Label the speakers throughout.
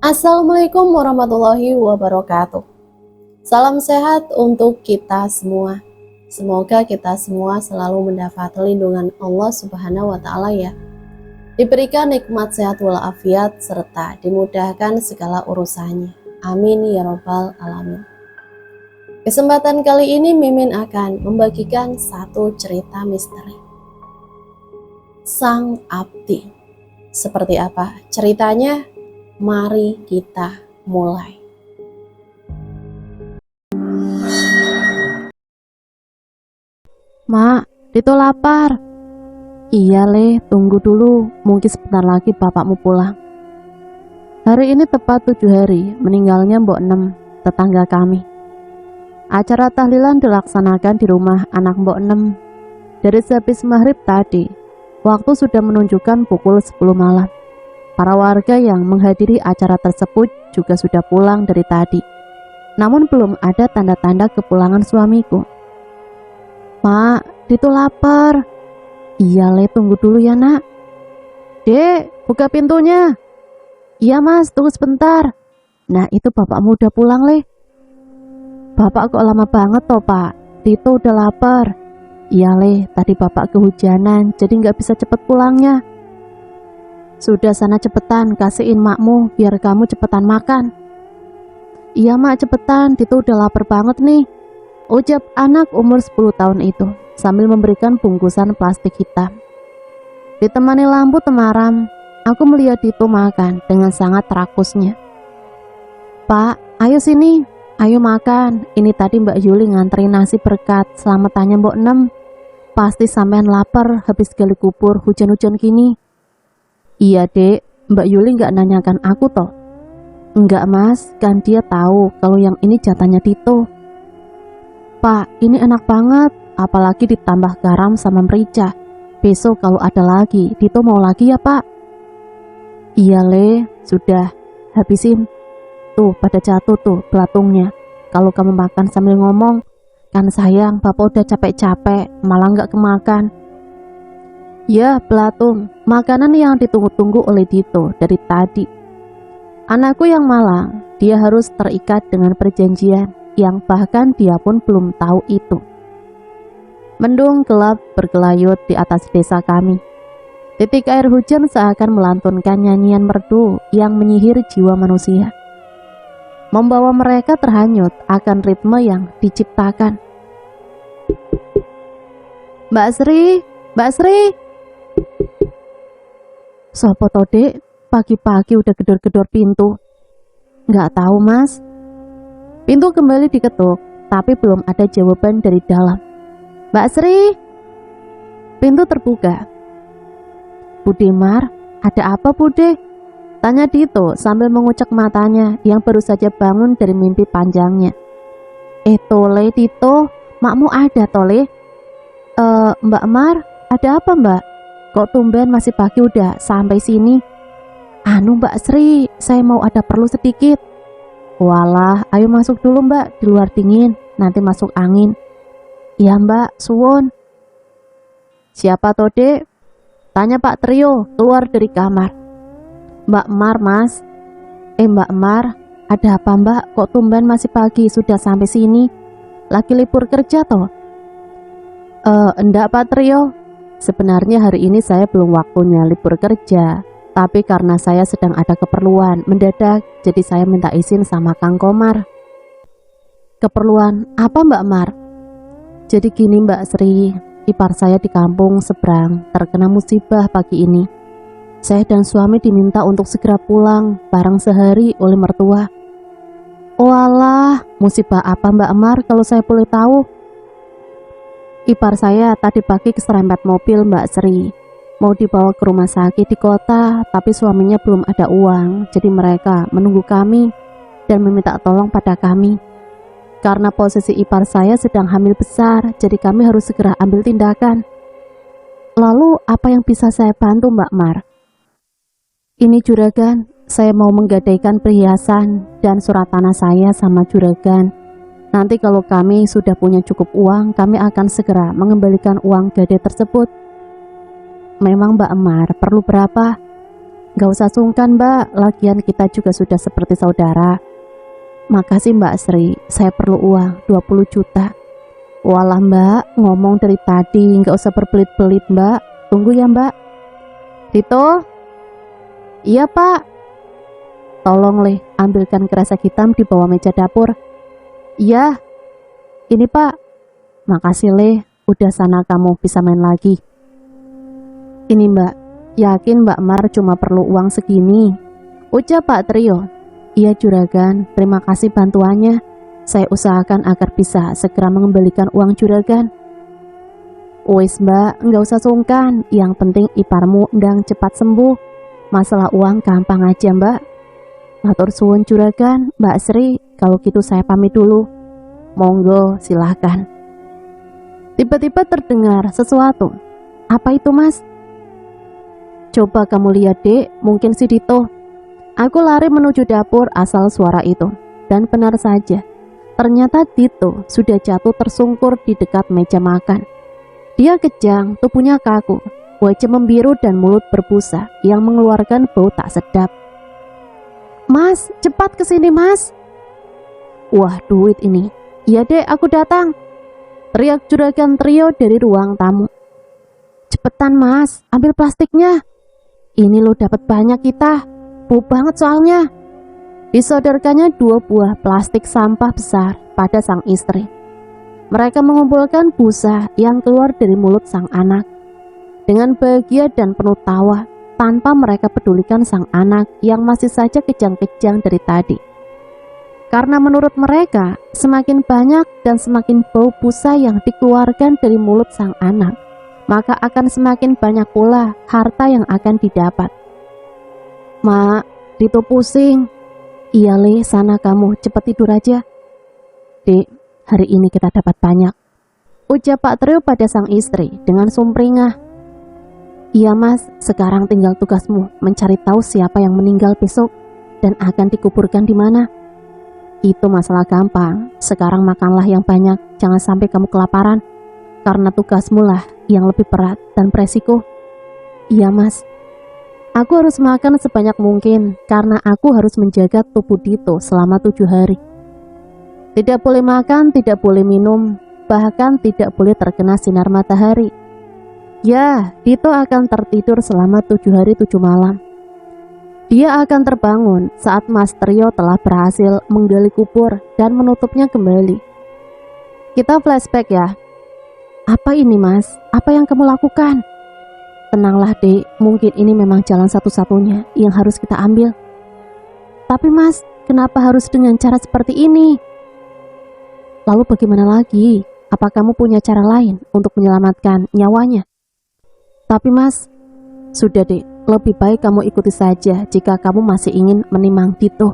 Speaker 1: Assalamualaikum warahmatullahi wabarakatuh. Salam sehat untuk kita semua. Semoga kita semua selalu mendapat lindungan Allah Subhanahu wa Ta'ala ya. Diberikan nikmat sehat walafiat serta dimudahkan segala urusannya. Amin ya Rabbal Alamin. Kesempatan kali ini Mimin akan membagikan satu cerita misteri. Sang Abdi. Seperti apa ceritanya? Mari kita mulai.
Speaker 2: Mak, Dito lapar. Iya Le, tunggu dulu, mungkin sebentar lagi bapakmu pulang. Hari ini tepat 7 hari meninggalnya Mbok Nem, tetangga kami. Acara tahlilan dilaksanakan di rumah anak Mbok Nem. Dari sehabis maghrib tadi, waktu sudah menunjukkan pukul 10 malam. Para warga yang menghadiri acara tersebut juga sudah pulang dari tadi. Namun belum ada tanda-tanda kepulangan suamiku. Mak, Dito lapar. Iya Le, tunggu dulu ya nak. Dek, buka pintunya. Iya mas, tunggu sebentar. Nah itu bapakmu udah pulang Le. Bapak kok lama banget toh pak. Dito udah lapar. Iya Le, tadi bapak kehujanan jadi nggak bisa cepet pulangnya. Sudah sana cepetan kasihin makmu biar kamu cepetan makan. Iya mak cepetan, Dito udah lapar banget nih, ucap anak umur 10 tahun itu sambil memberikan bungkusan plastik hitam. Ditemani lampu temaram, aku melihat Dito makan dengan sangat rakusnya. Pak, ayo sini, ayo makan. Ini tadi Mbak Yuli nganterin nasi berkat selamatnya Mbok Nem. Pasti sampean lapar habis gali kubur hujan-hujan gini. Iya dek, Mbak Yuli nggak nanyakan aku toh. Enggak mas, kan dia tahu kalau yang ini jatahnya Dito. Pak, ini enak banget, apalagi ditambah garam sama merica. Besok kalau ada lagi, Dito mau lagi ya pak? Iya Le, sudah, habisin. Tuh, pada jatuh tuh belatungnya. Kalau kamu makan sambil ngomong, kan sayang bapak udah capek-capek, malah nggak kemakan. Ya, belatung, makanan yang ditunggu-tunggu oleh Dito dari tadi. Anakku yang malang, dia harus terikat dengan perjanjian yang bahkan dia pun belum tahu itu. Mendung gelap bergelayut di atas desa kami. Titik air hujan seakan melantunkan nyanyian merdu yang menyihir jiwa manusia, membawa mereka terhanyut akan ritme yang diciptakan. Mbak Sri, Mbak Sri. Sopo to dek, pagi-pagi udah gedor-gedor pintu. Nggak tahu mas. Pintu kembali diketuk, tapi belum ada jawaban dari dalam. Mbak Sri. Pintu terbuka. Bude Mar, ada apa Bude? Tanya Dito sambil mengucek matanya yang baru saja bangun dari mimpi panjangnya. Tole Dito, makmu ada tole? Mbak Mar, ada apa mbak? Kok tumben masih pagi udah sampai sini? Anu Mbak Sri, saya mau ada perlu sedikit. Walah, ayo masuk dulu mbak, di luar dingin, nanti masuk angin. Iya mbak, suwun. Siapa toh dek? Tanya Pak Trio keluar dari kamar. Mbak Mar mas. Mbak Mar, ada apa mbak? Kok tumben masih pagi sudah sampai sini? Lagi libur kerja toh? Enggak Pak Trio. Sebenarnya hari ini saya belum waktunya libur kerja, tapi karena saya sedang ada keperluan mendadak, jadi saya minta izin sama Kang Komar. Keperluan apa Mbak Mar? Jadi gini Mbak Sri, ipar saya di kampung seberang terkena musibah pagi ini. Saya dan suami diminta untuk segera pulang bareng sehari oleh mertua. Oh alah, musibah apa Mbak Mar kalau saya boleh tahu? Ipar saya tadi pagi keserempet mobil Mbak Sri. Mau dibawa ke rumah sakit di kota, tapi suaminya belum ada uang. Jadi mereka menunggu kami dan meminta tolong pada kami. Karena posisi ipar saya sedang hamil besar, jadi kami harus segera ambil tindakan. Lalu apa yang bisa saya bantu Mbak Mar? Ini juragan, saya mau menggadaikan perhiasan dan surat tanah saya sama juragan. Nanti kalau kami sudah punya cukup uang, kami akan segera mengembalikan uang gade tersebut. Memang Mbak Mar perlu berapa? Gak usah sungkan mbak, lagian kita juga sudah seperti saudara. Makasih mbak Sri, saya perlu uang 20 juta. Walah mbak, ngomong dari tadi, gak usah berbelit-belit mbak. Tunggu ya mbak. Dito? Iya pak. Tolong leh, ambilkan kresek hitam di bawah meja dapur. Iya. Ini pak. Makasih leh, udah sana kamu bisa main lagi. Ini mbak, yakin mbak Mar cuma perlu uang segini? Ucap Pak Trio. Iya juragan, terima kasih bantuannya. Saya usahakan agar bisa segera mengembalikan uang juragan. Wes mbak, nggak usah sungkan. Yang penting iparmu ndang cepat sembuh. Masalah uang gampang aja mbak. Matur suwun juragan, Mbak Sri. Kalau gitu saya pamit dulu. Monggo, silahkan. Tiba-tiba terdengar sesuatu. Apa itu mas? Coba kamu lihat dek, mungkin si Dito. Aku lari menuju dapur asal suara itu. Dan benar saja, ternyata Dito sudah jatuh tersungkur di dekat meja makan. Dia kejang, tubuhnya kaku, wajah membiru dan mulut berbusa yang mengeluarkan bau tak sedap. Mas, cepat kesini mas. Wah, duit ini. Iya dek, aku datang. Teriak juragan Trio dari ruang tamu. Cepetan mas, ambil plastiknya. Ini lo dapat banyak kita. Bau banget soalnya. Disodorkannya 2 buah plastik sampah besar pada sang istri. Mereka mengumpulkan busa yang keluar dari mulut sang anak. Dengan bahagia dan penuh tawa, tanpa mereka pedulikan sang anak yang masih saja kejang-kejang dari tadi. Karena menurut mereka, semakin banyak dan semakin bau busa yang dikeluarkan dari mulut sang anak, maka akan semakin banyak pula harta yang akan didapat. Mak, Dito pusing. Iya Le, sana kamu cepat tidur aja. Dek, hari ini kita dapat banyak, ucap Pak Trio pada sang istri dengan sumringah. Iya mas, sekarang tinggal tugasmu mencari tahu siapa yang meninggal besok dan akan dikuburkan di mana. Itu masalah gampang, sekarang makanlah yang banyak, jangan sampai kamu kelaparan. Karena tugasmu lah yang lebih berat dan beresiko. Iya mas. Aku harus makan sebanyak mungkin karena aku harus menjaga tubuh Dito selama 7 hari. Tidak boleh makan, tidak boleh minum, bahkan tidak boleh terkena sinar matahari. Ya, Dito akan tertidur selama 7 hari 7 malam. Dia akan terbangun saat Mas Trio telah berhasil menggali kubur dan menutupnya kembali. Kita flashback ya. Apa ini mas? Apa yang kamu lakukan? Tenanglah dek, mungkin ini memang jalan satu-satunya yang harus kita ambil. Tapi mas, kenapa harus dengan cara seperti ini? Lalu bagaimana lagi? Apa kamu punya cara lain untuk menyelamatkan nyawanya? Tapi mas, sudah dek, lebih baik kamu ikuti saja jika kamu masih ingin menimang Dito.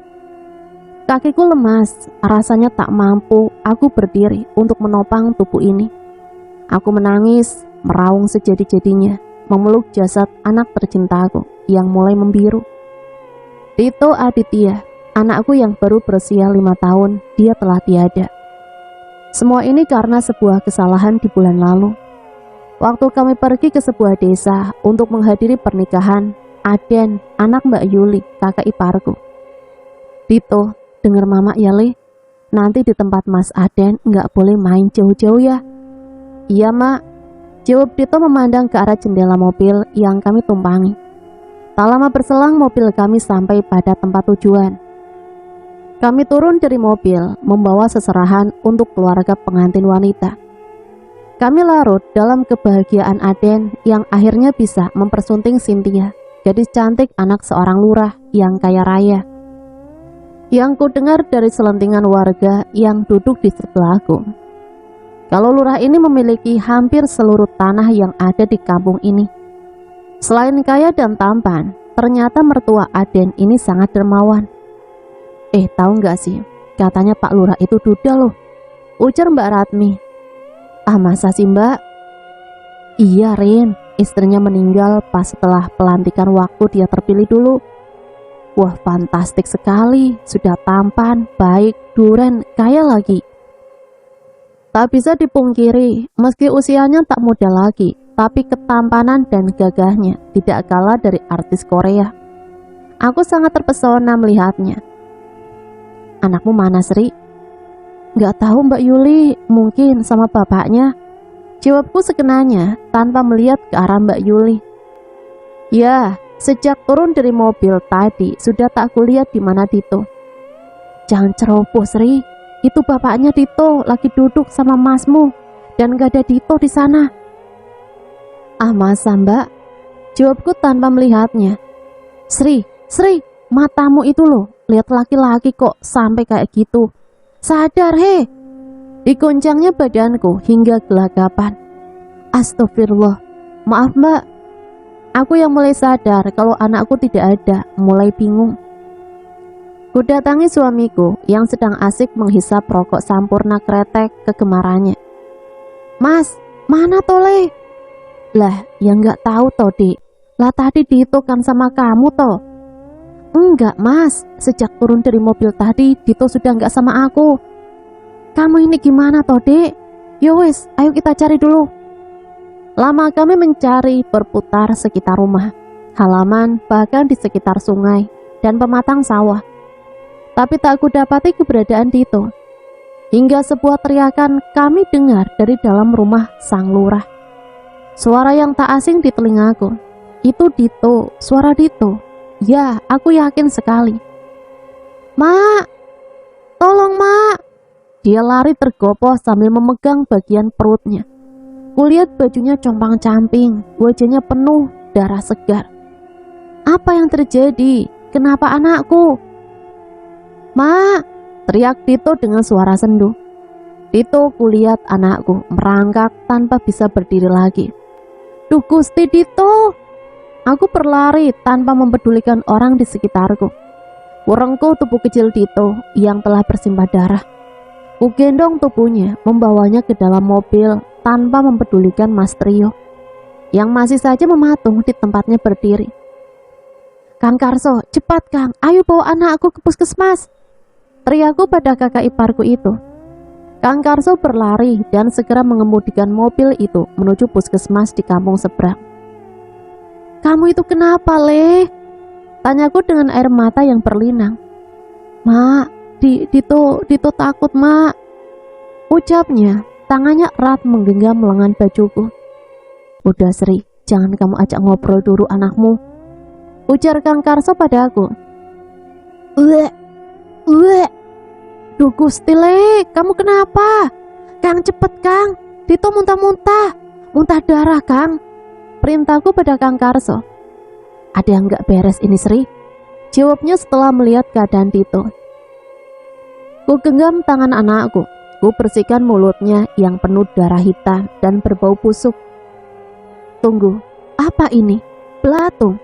Speaker 2: Kakiku lemas, rasanya tak mampu aku berdiri untuk menopang tubuh ini. Aku menangis, meraung sejadi-jadinya, memeluk jasad anak tercintaku yang mulai membiru. Dito Aditya, anakku yang baru berusia 5 tahun, dia telah tiada. Semua ini karena sebuah kesalahan di bulan lalu. Waktu kami pergi ke sebuah desa untuk menghadiri pernikahan Aden, anak Mbak Yuli, kakak iparku. Dito, dengar mama ya Le, nanti di tempat Mas Aden nggak boleh main jauh-jauh ya. Iya mak, jawab Dito memandang ke arah jendela mobil yang kami tumpangi. Tak lama berselang mobil kami sampai pada tempat tujuan. Kami turun dari mobil membawa seserahan untuk keluarga pengantin wanita. Kami larut dalam kebahagiaan Aden yang akhirnya bisa mempersunting Cynthia, gadis cantik anak seorang lurah yang kaya raya. Yang kudengar dari selentingan warga yang duduk di sebelahku, kalau lurah ini memiliki hampir seluruh tanah yang ada di kampung ini. Selain kaya dan tampan, ternyata mertua Aden ini sangat dermawan. Tahu nggak sih, katanya Pak Lurah itu duda loh, ujar Mbak Ratmi. Ah masa sih mbak? Iya Rin, istrinya meninggal pas setelah pelantikan waktu dia terpilih dulu. Wah fantastik sekali, sudah tampan, baik, duren, kaya lagi. Tak bisa dipungkiri, meski usianya tak muda lagi, tapi ketampanan dan gagahnya tidak kalah dari artis Korea. Aku sangat terpesona melihatnya. Anakmu mana, Sri? Gak tahu Mbak Yuli, mungkin sama bapaknya. Jawabku sekenanya tanpa melihat ke arah Mbak Yuli. Ya, sejak turun dari mobil tadi sudah tak kulihat di mana Dito. Jangan ceroboh, Sri. Itu bapaknya Dito lagi duduk sama masmu dan gak ada Dito di sana. Ah, masa Mbak? Jawabku tanpa melihatnya. Sri, matamu itu loh, lihat laki-laki kok sampai kayak gitu. Sadar, he. Dikoncangnya badanku hingga gelagapan. Astagfirullah. Maaf Mbak. Aku yang mulai sadar kalau anakku tidak ada, mulai bingung. Kudatangi suamiku yang sedang asik menghisap rokok Sampurna kretek kegemarannya. Mas, mana Tole? Lah, yang gak tahu toh, Dik. Lah tadi Dito kan sama kamu toh. Enggak Mas, sejak turun dari mobil tadi Dito sudah enggak sama aku. Kamu ini gimana toh, Dek? Yo wes, ayo kita cari dulu. Lama kami mencari berputar sekitar rumah, halaman, bahkan di sekitar sungai dan pematang sawah. Tapi tak kudapati keberadaan Dito. Hingga sebuah teriakan kami dengar dari dalam rumah sang lurah. Suara yang tak asing di telingaku. Itu Dito, suara Dito. Ya, aku yakin sekali. Mak, tolong Mak. Dia lari tergopoh sambil memegang bagian perutnya. Kulihat bajunya compang-camping, wajahnya penuh darah segar. Apa yang terjadi? Kenapa anakku? Mak, teriak Dito dengan suara sendu. Dito, kulihat anakku merangkak tanpa bisa berdiri lagi. Duh Gusti Dito. Aku berlari tanpa mempedulikan orang di sekitarku. Kurengku tubuh kecil Dito yang telah bersimbah darah. Kugendong tubuhnya, membawanya ke dalam mobil tanpa mempedulikan Mas Trio yang masih saja mematung di tempatnya berdiri. Kang Karso, cepat Kang, ayo bawa anakku ke puskesmas. Teriakku pada kakak iparku itu. Kang Karso berlari dan segera mengemudikan mobil itu menuju puskesmas di kampung seberang. Kamu itu kenapa, Le? Tanyaku dengan air mata yang berlinang. Mak, Dito takut, Mak. Ucapnya, tangannya erat menggenggam lengan bajuku. Udah Sri, jangan kamu ajak ngobrol dulu anakmu. Ujar Kang Karso padaku. Uwe. Duh Gusti Le, kamu kenapa? Kang cepet Kang, Dito muntah darah Kang. Perintahku pada Kang Karso. Ada yang gak beres ini Sri? Jawabnya setelah melihat keadaan Dito. Ku genggam tangan anakku, ku bersihkan mulutnya yang penuh darah hitam dan berbau busuk. Tunggu, apa ini? Belatung.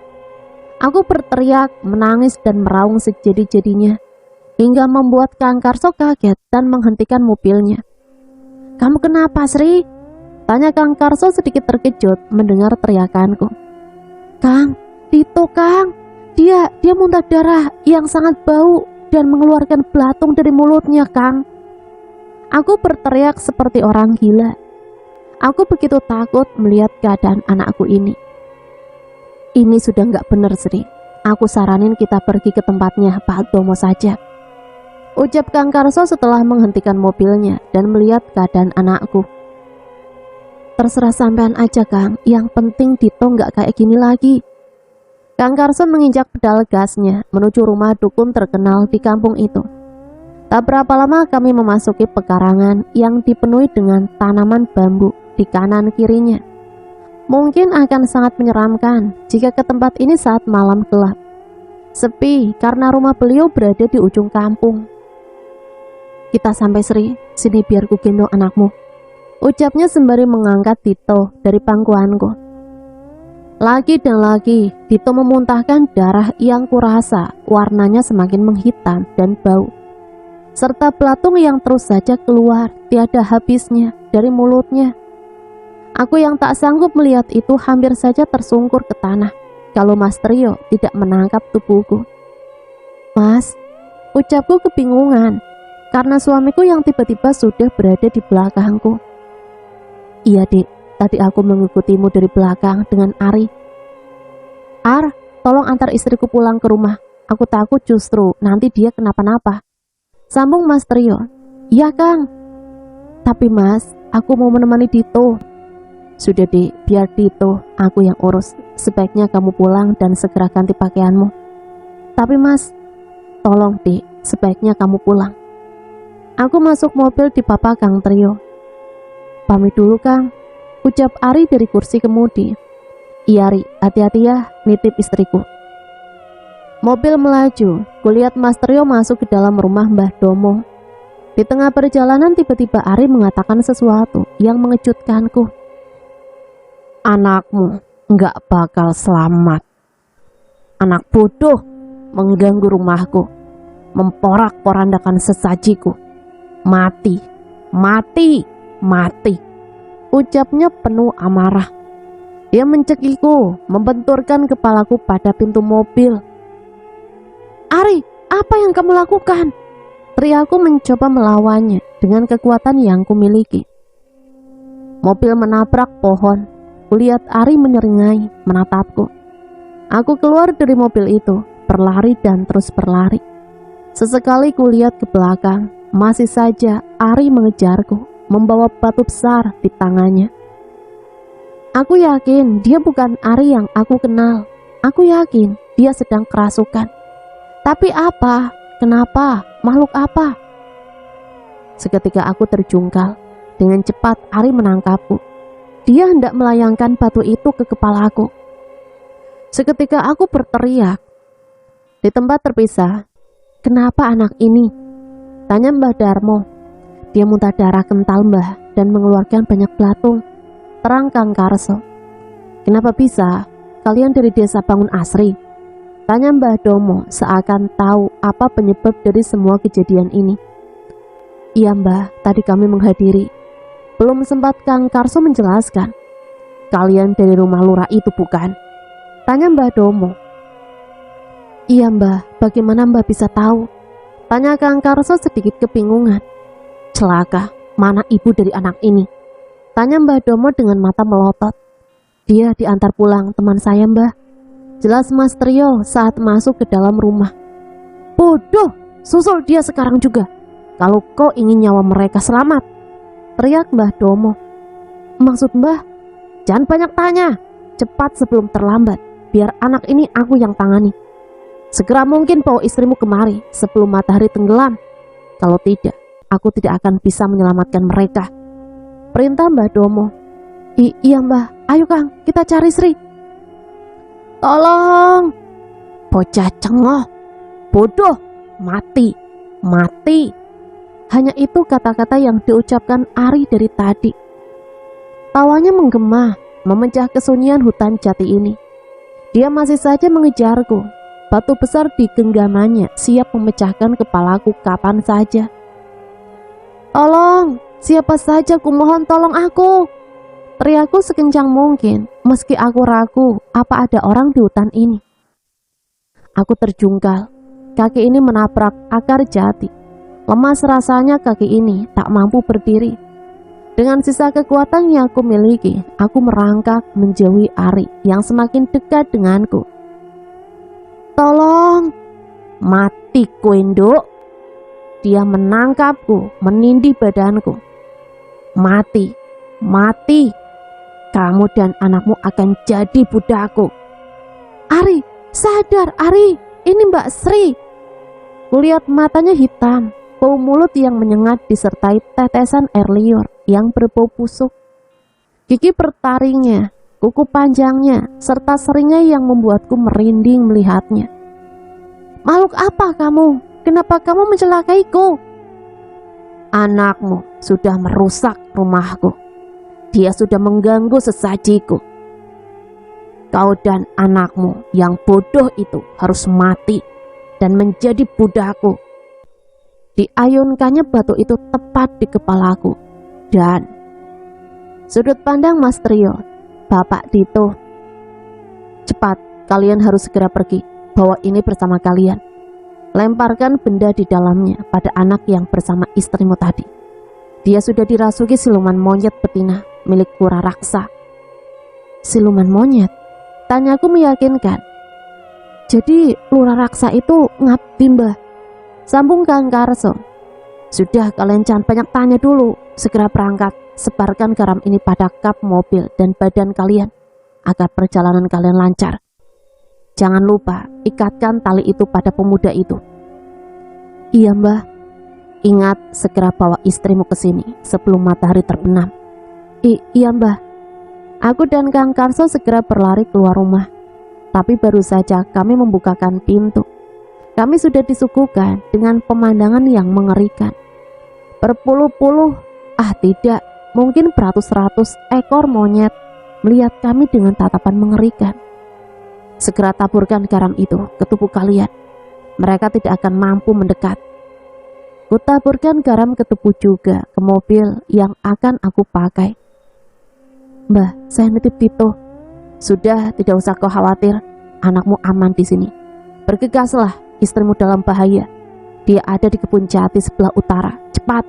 Speaker 2: Aku berteriak, menangis dan meraung sejadi-jadinya, hingga membuat Kang Karso kaget dan menghentikan mobilnya. Kamu kenapa Sri? Tanya Kang Karso sedikit terkejut mendengar teriakanku. Kang, Dito Kang, dia muntah darah yang sangat bau dan mengeluarkan belatung dari mulutnya Kang. Aku berteriak seperti orang gila. Aku begitu takut melihat keadaan anakku ini. Ini sudah gak benar Sri. Aku saranin kita pergi ke tempatnya Pak Tomo saja. Ucap Kang Karso setelah menghentikan mobilnya dan melihat keadaan anakku. Terserah sampean aja Kang, yang penting Dito gak kayak gini lagi. Kang Karso menginjak pedal gasnya menuju rumah dukun terkenal di kampung itu. Tak berapa lama kami memasuki pekarangan yang dipenuhi dengan tanaman bambu di kanan kirinya. Mungkin akan sangat menyeramkan jika ke tempat ini saat malam gelap. Sepi karena rumah beliau berada di ujung kampung. Kita sampai Sri, sini biar ku gendong anakmu. Ucapnya sembari mengangkat Dito dari pangkuanku. Lagi dan lagi, Dito memuntahkan darah yang kurasa warnanya semakin menghitam dan bau, serta belatung yang terus saja keluar tiada habisnya dari mulutnya. Aku yang tak sanggup melihat itu hampir saja tersungkur ke tanah kalau Mas Trio tidak menangkap tubuhku. Mas, ucapku kebingungan karena suamiku yang tiba-tiba sudah berada di belakangku. Iya Dik, tadi aku mengikutimu dari belakang dengan Ari. Ar, tolong antar istriku pulang ke rumah. Aku takut justru nanti dia kenapa-napa. Sambung Mas Trio. Iya Kang. Tapi Mas, aku mau menemani Dito. Sudah Dek, biar Dito, aku yang urus. Sebaiknya kamu pulang dan segera ganti pakaianmu. Tapi Mas, tolong Dek, sebaiknya kamu pulang. Aku masuk mobil di Papa Kang Trio. Pamit dulu Kang, ucap Ari dari kursi kemudi. Iya Ri, hati-hati ya, nitip istriku. Mobil melaju, kulihat Mas Trio masuk ke dalam rumah Mbah Domo. Di tengah perjalanan tiba-tiba Ari mengatakan sesuatu yang mengejutkanku. Anakmu nggak bakal selamat. Anak bodoh mengganggu rumahku, memporak-porandakan sesajiku. Mati, mati, mati. Ucapnya penuh amarah. Dia mencekiku, membenturkan kepalaku pada pintu mobil. Ari, apa yang kamu lakukan? Teriakku mencoba melawannya dengan kekuatan yang kumiliki. Mobil menabrak pohon. Kulihat Ari menyeringai, menatapku. Aku keluar dari mobil itu, berlari dan terus berlari. Sesekali kulihat ke belakang, masih saja Ari mengejarku, membawa batu besar di tangannya. Aku yakin dia bukan Ari yang aku kenal. Aku yakin dia sedang kerasukan. Tapi apa? Kenapa? Makhluk apa? Seketika aku terjungkal. Dengan cepat Ari menangkapku. Dia hendak melayangkan batu itu ke kepalaku. Seketika aku berteriak. Di tempat terpisah, kenapa anak ini? Tanya Mbah Darmo. Dia muntah darah kental Mbah dan mengeluarkan banyak belatung. Terang Kang Karso. Kenapa bisa? Kalian dari desa Bangun Asri? Tanya Mbah Domo seakan tahu apa penyebab dari semua kejadian ini. Iya Mbah, tadi kami menghadiri. Belum sempat Kang Karso menjelaskan. Kalian dari rumah lurah itu bukan? Tanya Mbah Domo. Iya Mbah, bagaimana Mbah bisa tahu? Tanya Kang Karso sedikit kebingungan. Celaka, mana ibu dari anak ini? Tanya Mbah Domo dengan mata melotot. Dia diantar pulang teman saya Mbah. Jelas Mas Trio saat masuk ke dalam rumah. Bodoh, susul dia sekarang juga. Kalau kau ingin nyawa mereka selamat. Teriak Mbah Domo. Maksud Mbah? Jangan banyak tanya. Cepat sebelum terlambat. Biar anak ini aku yang tangani. Segera mungkin bawa istrimu kemari sebelum matahari tenggelam. Kalau tidak, aku tidak akan bisa menyelamatkan mereka. Perintah Mbah Domo. Iya Mbah, ayo Kang, kita cari Sri. Tolong. Bocah cengoh. Bodoh. Mati. Mati. Hanya itu kata-kata yang diucapkan Ari dari tadi. Tawanya menggema, memecah kesunyian hutan jati ini. Dia masih saja mengejarku. Batu besar di genggamannya siap memecahkan kepalaku kapan saja. Tolong, siapa saja kumohon tolong aku. Teriakku sekencang mungkin, meski aku ragu apa ada orang di hutan ini. Aku terjungkal, kaki ini menabrak akar jati. Lemas rasanya kaki ini tak mampu berdiri. Dengan sisa kekuatan yang aku miliki, aku merangkak menjauhi Ari yang semakin dekat denganku. Tolong, mati Kuendok. Dia menangkapku, menindih badanku. Mati, mati. Kamu dan anakmu akan jadi budakku. Ari, sadar Ari, ini Mbak Sri. Kulihat matanya hitam, bau mulut yang menyengat disertai tetesan air liur yang berbau busuk. Gigi bertaringnya, kuku panjangnya, serta seringnya yang membuatku merinding melihatnya. Makhluk apa kamu? Kenapa kamu mencelakaiku? Anakmu sudah merusak rumahku. Dia sudah mengganggu sesajiku. Kau dan anakmu yang bodoh itu harus mati dan menjadi budakku. Diayunkannya batu itu tepat di kepalaku. Dan sudut pandang Mas Trio, Bapak Dito. Cepat, kalian harus segera pergi. Bawa ini bersama kalian. Lemparkan benda di dalamnya pada anak yang bersama istrimu tadi. Dia sudah dirasuki siluman monyet betina milik Kura Raksa. Siluman monyet? Tanyaku meyakinkan. Jadi lurah raksa itu ngabdi, Mbah. Sambung Kang Karso. Sudah, kalian jangan banyak tanya dulu. Segera berangkat, sebarkan garam ini pada kap mobil dan badan kalian agar perjalanan kalian lancar. Jangan lupa, ikatkan tali itu pada pemuda itu. Iya, Mbah. Ingat, segera bawa istrimu ke sini sebelum matahari terbenam. Iya, Mbah. Aku dan Kang Karso segera berlari keluar rumah. Tapi baru saja kami membukakan pintu, kami sudah disuguhkan dengan pemandangan yang mengerikan. Berpuluh-puluh, tidak, mungkin beratus-ratus ekor monyet melihat kami dengan tatapan mengerikan. Segera taburkan garam itu ke tubuh kalian. Mereka tidak akan mampu mendekat. Kutaburkan garam ke tubuh juga ke mobil yang akan aku pakai. Mbah, saya nitip Tito. Sudah, tidak usah kau khawatir. Anakmu aman di sini. Bergegaslah, istrimu dalam bahaya. Dia ada di kebun jati sebelah utara. Cepat.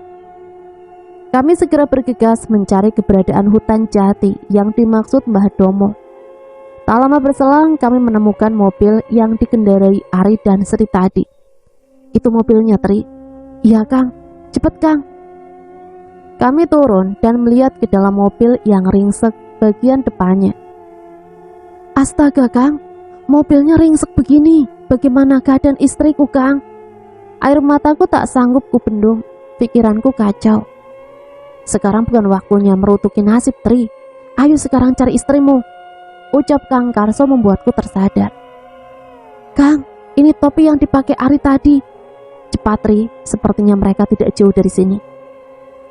Speaker 2: Kami segera bergegas mencari keberadaan hutan jati yang dimaksud Mbah Domo. Tak lama berselang kami menemukan mobil yang dikendarai Ari dan Sri tadi. Itu mobilnya, Tri. Iya, Kang. Cepat, Kang. Kami turun dan melihat ke dalam mobil yang ringsek bagian depannya. Astaga, Kang. Mobilnya ringsek begini. Bagaimana keadaan istriku, Kang? Air mataku tak sanggup kubendung. Pikiranku kacau. Sekarang bukan waktunya merutuki nasib, Tri. Ayo sekarang cari istrimu, ucap Kang Karso membuatku tersadar. Kang, ini topi yang dipakai Ari tadi. Cepat, Tri, sepertinya mereka tidak jauh dari sini.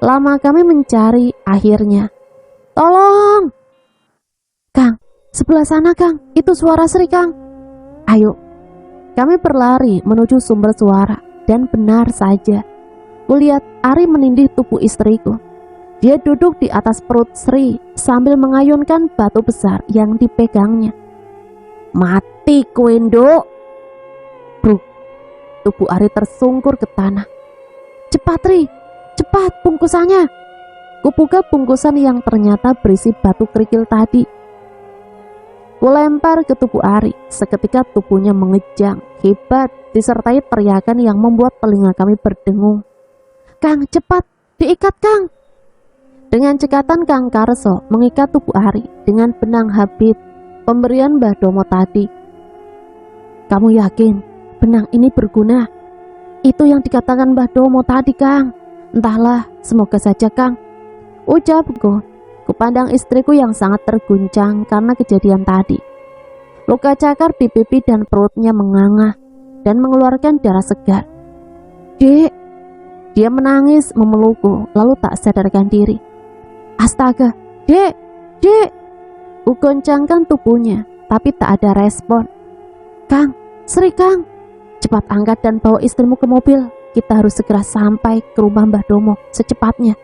Speaker 2: Lama kami mencari, akhirnya. Tolong! Kang, sebelah sana, Kang. Itu suara Sri, Kang. Ayo. Kami berlari menuju sumber suara, dan benar saja. Kulihat Ari menindih tubuh istriku. Dia duduk di atas perut Sri sambil mengayunkan batu besar yang dipegangnya. Mati kowe, Nduk. Bruk. Tubuh Ari tersungkur ke tanah. Cepat, Ri. Cepat bungkusannya. Kubuka bungkusan yang ternyata berisi batu kerikil tadi. Kulempar ke tubuh Ari. Seketika tubuhnya mengejang hebat disertai teriakan yang membuat telinga kami berdengung. Kang, cepat diikat, Kang. Dengan cekatan Kang Karso mengikat tubuh Ari dengan benang habit pemberian Mbah Domo tadi. Kamu yakin benang ini berguna? Itu yang dikatakan Mbah Domo tadi, Kang. Entahlah, semoga saja, Kang. Ucapku. Kupandang istriku yang sangat terguncang karena kejadian tadi. Luka cakar di pipi dan perutnya menganga dan mengeluarkan darah segar. Dek, dia menangis memelukku lalu tak sadarkan diri. Astaga, Dek, Dek. Kugoncangkan tubuhnya, tapi tak ada respon. Kang, Sri, Kang. Cepat angkat dan bawa istrimu ke mobil. Kita harus segera sampai ke rumah Mbah Domo secepatnya.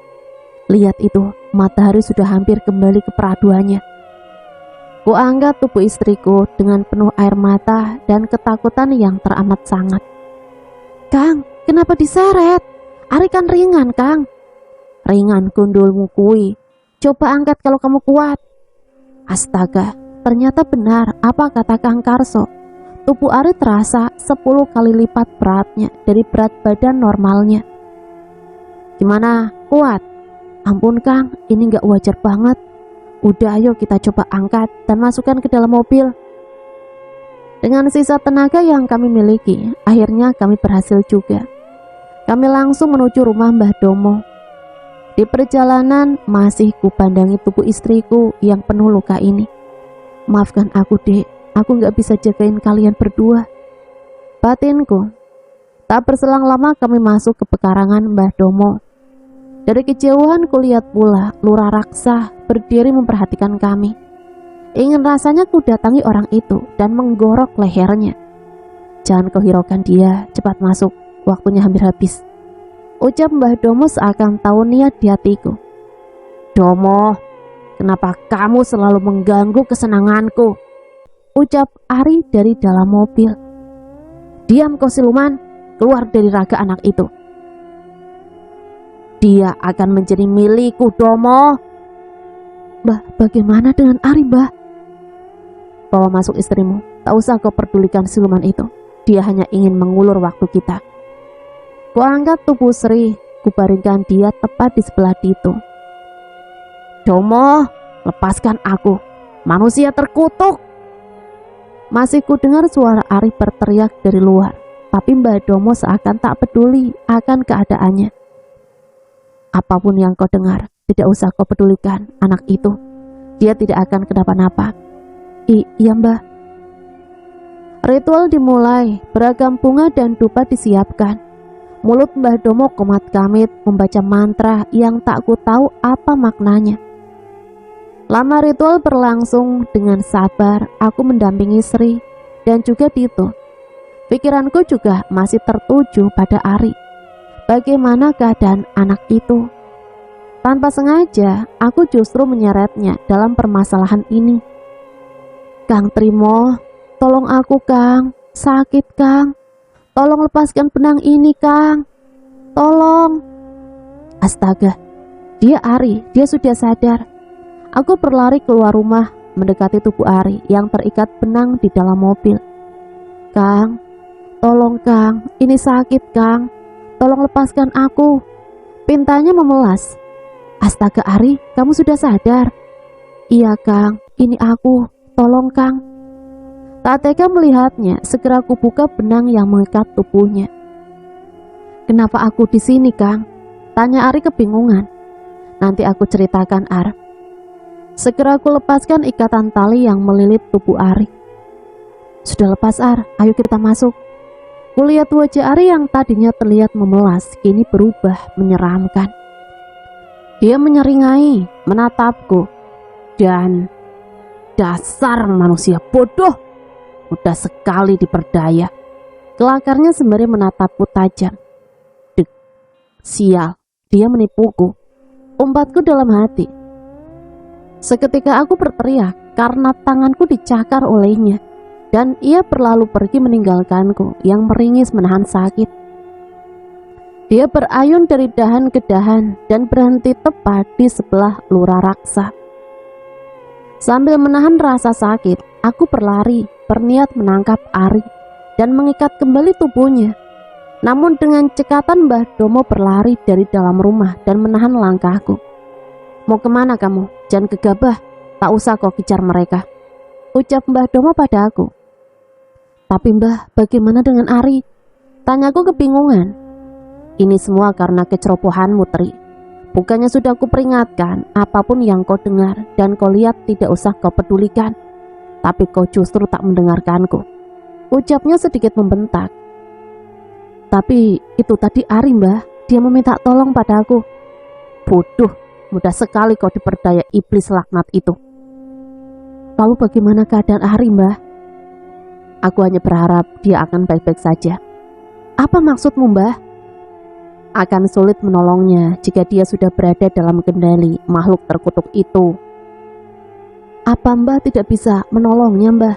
Speaker 2: Lihat itu, matahari sudah hampir kembali ke peraduannya. Ku angkat tubuh istriku dengan penuh air mata dan ketakutan yang teramat sangat. Kang, kenapa diseret? Ari kan ringan, Kang. Ringan gundulmu kui. Coba angkat kalau kamu kuat. Astaga, ternyata benar apa kata Kang Karso. Tubuh Ari terasa 10 kali lipat beratnya dari berat badan normalnya. Gimana? Kuat? Ampun, Kang, ini gak wajar banget. Udah, ayo kita coba angkat dan masukkan ke dalam mobil. Dengan sisa tenaga yang kami miliki, akhirnya kami berhasil juga. Kami langsung menuju rumah Mbah Domo. Di perjalanan masih kupandangi tubuh istriku yang penuh luka ini. Maafkan aku, Dek, aku gak bisa jagain kalian berdua, batinku. Tak berselang lama kami masuk ke pekarangan Mbah Domo. Dari kejauhan kulihat pula lurah raksa berdiri memperhatikan kami. Ingin rasanya ku datangi orang itu dan menggorok lehernya. Jangan kau hiraukan dia, cepat masuk, waktunya hampir habis, ucap Mbah Domo seakan tahu niat di hatiku. Domo, kenapa kamu selalu mengganggu kesenanganku? Ucap Ari dari dalam mobil. Diam kau siluman, keluar dari raga anak itu. Dia akan menjadi milikku, Domo. Bagaimana dengan Ari, Mbah? Bawa masuk istrimu, Tak usah kau pedulikan siluman itu. Dia hanya ingin mengulur waktu kita. Kuangkat tubuh Sri, kubaringkan dia tepat di sebelah Dito. Domo, lepaskan aku. Manusia terkutuk. Masih ku dengar suara Ari berteriak dari luar, tapi Mbah Domo seakan tak peduli akan keadaannya. Apapun yang kau dengar, tidak usah kau pedulikan anak itu. Dia tidak akan kenapa-napa. Iya Mbah. Ritual dimulai, beragam bunga dan dupa disiapkan. Mulut Mbah Domo komat kamit membaca mantra yang tak ku tahu apa maknanya. Lama ritual berlangsung, dengan sabar aku mendampingi Sri dan juga Dito. Pikiranku juga masih tertuju pada Ari. Bagaimana keadaan anak itu? Tanpa sengaja, aku justru menyeretnya dalam permasalahan ini. Kang Trimo, tolong aku Kang, sakit Kang. Tolong lepaskan benang ini Kang. Tolong. Astaga, dia Ari, dia sudah sadar. Aku berlari keluar rumah, mendekati tubuh Ari yang terikat benang di dalam mobil. Kang, tolong Kang, ini sakit Kang. Tolong lepaskan aku. Pintanya memelas. Astaga Ari, kamu sudah sadar? Iya Kang, ini aku. Tolong Kang. Tak tega melihatnya, segera aku buka benang yang mengikat tubuhnya. Kenapa aku di sini Kang? Tanya Ari kebingungan. Nanti aku ceritakan Ar. Segera aku lepaskan ikatan tali yang melilit tubuh Ari. Sudah lepas Ar, ayo kita masuk. Kulihat wajah Ari yang tadinya terlihat memelas, kini berubah menyeramkan. Dia menyeringai, menatapku, dan dasar manusia bodoh, mudah sekali diperdaya. Kelakarnya sembari menatapku tajam. Dek, sial, dia menipuku. Umpatku dalam hati. Seketika aku berteriak karena tanganku dicakar olehnya, dan ia berlalu pergi meninggalkanku yang meringis menahan sakit. Dia berayun dari dahan ke dahan dan berhenti tepat di sebelah lurah raksa. Sambil menahan rasa sakit, aku berlari, berniat menangkap Ari dan mengikat kembali tubuhnya. Namun dengan cekatan Mbah Domo berlari dari dalam rumah dan menahan langkahku. Mau kemana kamu? Jangan gegabah, tak usah kau kejar mereka, ucap Mbah Domo pada aku. Tapi Mbah, bagaimana dengan Ari? Tanyaku kebingungan. Ini semua karena kecerobohanmu Tri. Bukannya sudah kuperingatkan, apapun yang kau dengar dan kau lihat tidak usah kau pedulikan. Tapi kau justru tak mendengarkanku, ucapnya sedikit membentak. Tapi itu tadi Ari Mbah, dia meminta tolong padaku. Bodoh, mudah sekali kau diperdaya iblis laknat itu. Lalu bagaimana keadaan Ari Mbah? Aku hanya berharap dia akan baik-baik saja. Apa maksudmu Mbah? Akan sulit menolongnya jika dia sudah berada dalam kendali makhluk terkutuk itu. Apa Mbah tidak bisa menolongnya Mbah?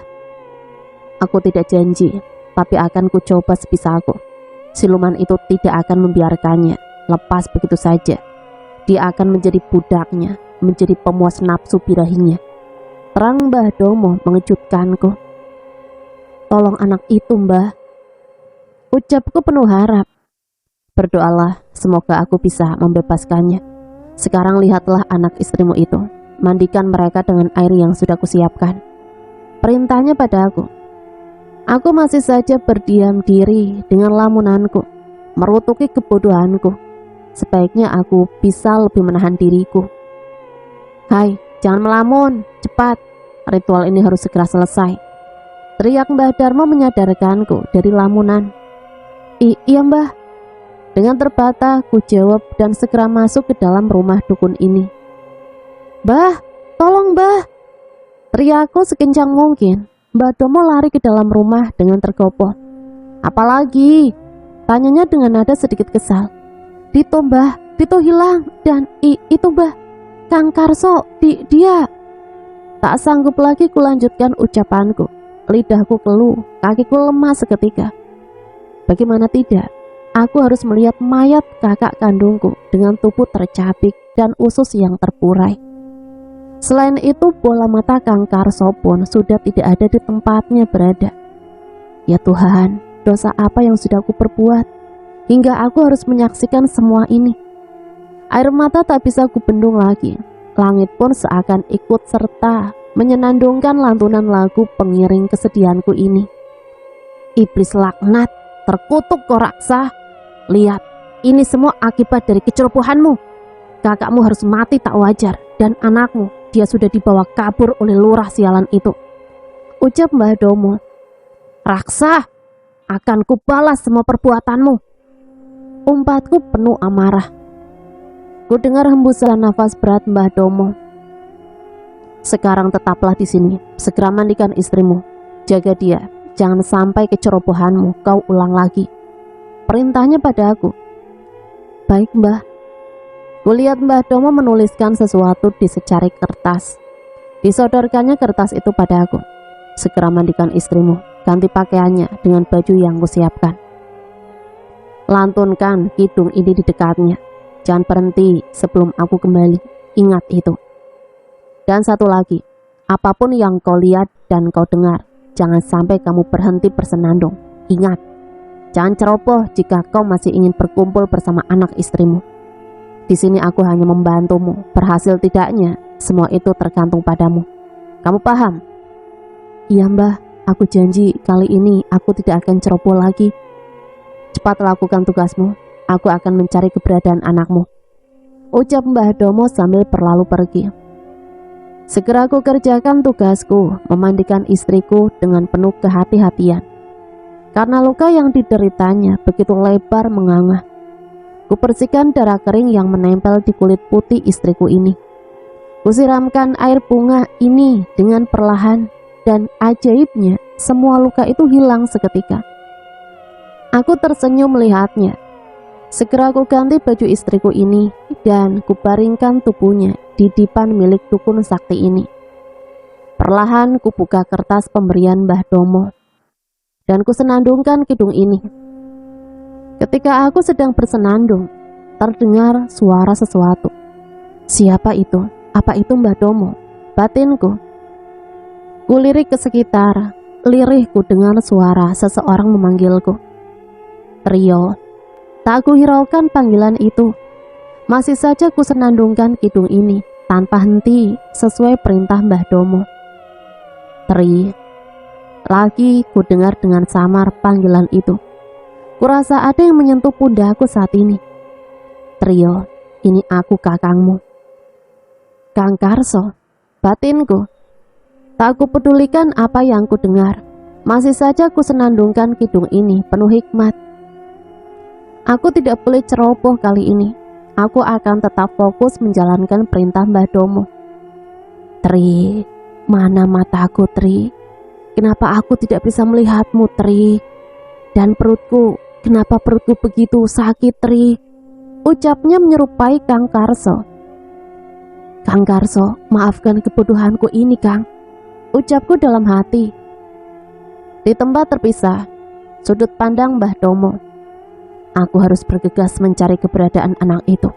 Speaker 2: Aku tidak janji, tapi akan ku coba sebisaku. Siluman itu tidak akan membiarkannya lepas begitu saja. Dia akan menjadi budaknya, menjadi pemuas nafsu birahinya. Terang Mbah Domo mengejutkanku. Tolong anak itu Mbah, ucapku penuh harap. Berdoalah, semoga aku bisa membebaskannya. Sekarang lihatlah anak istrimu itu, mandikan mereka dengan air yang sudah kusiapkan, perintahnya pada aku. Aku masih saja berdiam diri dengan lamunanku, merutuki kebodohanku. Sebaiknya aku bisa lebih menahan diriku. Hai, jangan melamun, cepat. Ritual ini harus segera selesai, teriak Mbah Darmo menyadarkanku dari lamunan. Iya Mbah. Dengan terbata ku jawab dan segera masuk ke dalam rumah dukun ini. Mbah, tolong Mbah, teriakku sekencang mungkin. Mbah Domo lari ke dalam rumah dengan tergopoh. Apalagi? Tanyanya dengan nada sedikit kesal. Dito Mbah, Dito hilang, dan itu Mbah, Kang Karso, dia. Tak sanggup lagi kulanjutkan ucapanku. Lidahku keluh, kakiku lemah seketika. Bagaimana tidak, aku harus melihat mayat kakak kandungku dengan tubuh tercabik dan usus yang terpurai. Selain itu, bola mata Kang Karso pun sudah tidak ada di tempatnya berada. Ya Tuhan, dosa apa yang sudah aku perbuat hingga aku harus menyaksikan semua ini? Air mata tak bisa kubendung lagi. Langit pun seakan ikut serta menyenandungkan lantunan lagu pengiring kesedihanku ini. Iblis laknat, terkutuk kau raksa. Lihat, ini semua akibat dari kecerobohanmu. Kakakmu harus mati tak wajar, dan anakmu, dia sudah dibawa kabur oleh lurah sialan itu, ucap Mbah Domo. Raksa, akan kubalas semua perbuatanmu, umpatku penuh amarah. Ku dengar hembusan nafas berat Mbah Domo. Sekarang tetaplah di sini, segera mandikan istrimu, jaga dia, jangan sampai kecerobohanmu kau ulang lagi, perintahnya pada aku. Baik Mbah. Kulihat Mbah Domo menuliskan sesuatu di secari kertas. Disodorkannya kertas itu pada aku. Segera mandikan istrimu, ganti pakaiannya dengan baju yang kusiapkan. Lantunkan kidung ini di dekatnya. Jangan berhenti sebelum aku kembali. Ingat itu. Dan satu lagi, apapun yang kau lihat dan kau dengar, jangan sampai kamu berhenti bersenandung. Ingat, jangan ceroboh jika kau masih ingin berkumpul bersama anak istrimu. Di sini aku hanya membantumu. Berhasil tidaknya, semua itu tergantung padamu. Kamu paham? Iya Mbah, aku janji kali ini aku tidak akan ceroboh lagi. Cepat lakukan tugasmu, aku akan mencari keberadaan anakmu, ucap Mbah Domo sambil berlalu pergi. Segera aku kerjakan tugasku, memandikan istriku dengan penuh kehati-hatian. Karena luka yang dideritanya begitu lebar menganga. Kubersihkan darah kering yang menempel di kulit putih istriku ini. Kusiramkan air bunga ini dengan perlahan, dan ajaibnya semua luka itu hilang seketika. Aku tersenyum melihatnya. Segera aku ganti baju istriku ini dan kubaringkan tubuhnya di dipan milik dukun sakti ini. Perlahan kubuka kertas pemberian Mbah Domo dan kusenandungkan kidung ini. Ketika aku sedang bersenandung, terdengar suara sesuatu. Siapa itu? Apa itu Mbah Domo? Batinku. Kulirik ke sekitar, lirih ku dengar suara seseorang memanggilku. Trio. Tak ku hiraukan panggilan itu. Masih saja ku senandungkan kidung ini tanpa henti sesuai perintah Mbah Domo. Tri. Lagi ku dengar dengan samar panggilan itu. Kurasa ada yang menyentuh pundakku saat ini. Trio, ini aku kakangmu. Kang Karso, batinku. Tak ku pedulikan apa yang ku dengar. Masih saja ku senandungkan kidung ini penuh hikmat. Aku tidak boleh ceroboh kali ini. Aku akan tetap fokus menjalankan perintah Mbah Domo. Tri, mana mataku Tri? Kenapa aku tidak bisa melihatmu Tri? Dan perutku, kenapa perutku begitu sakit Tri? Ucapnya menyerupai Kang Karso. Kang Karso, maafkan kebodohanku ini Kang, ucapku dalam hati. Di tempat terpisah, sudut pandang Mbah Domo. Aku harus bergegas mencari keberadaan anak itu.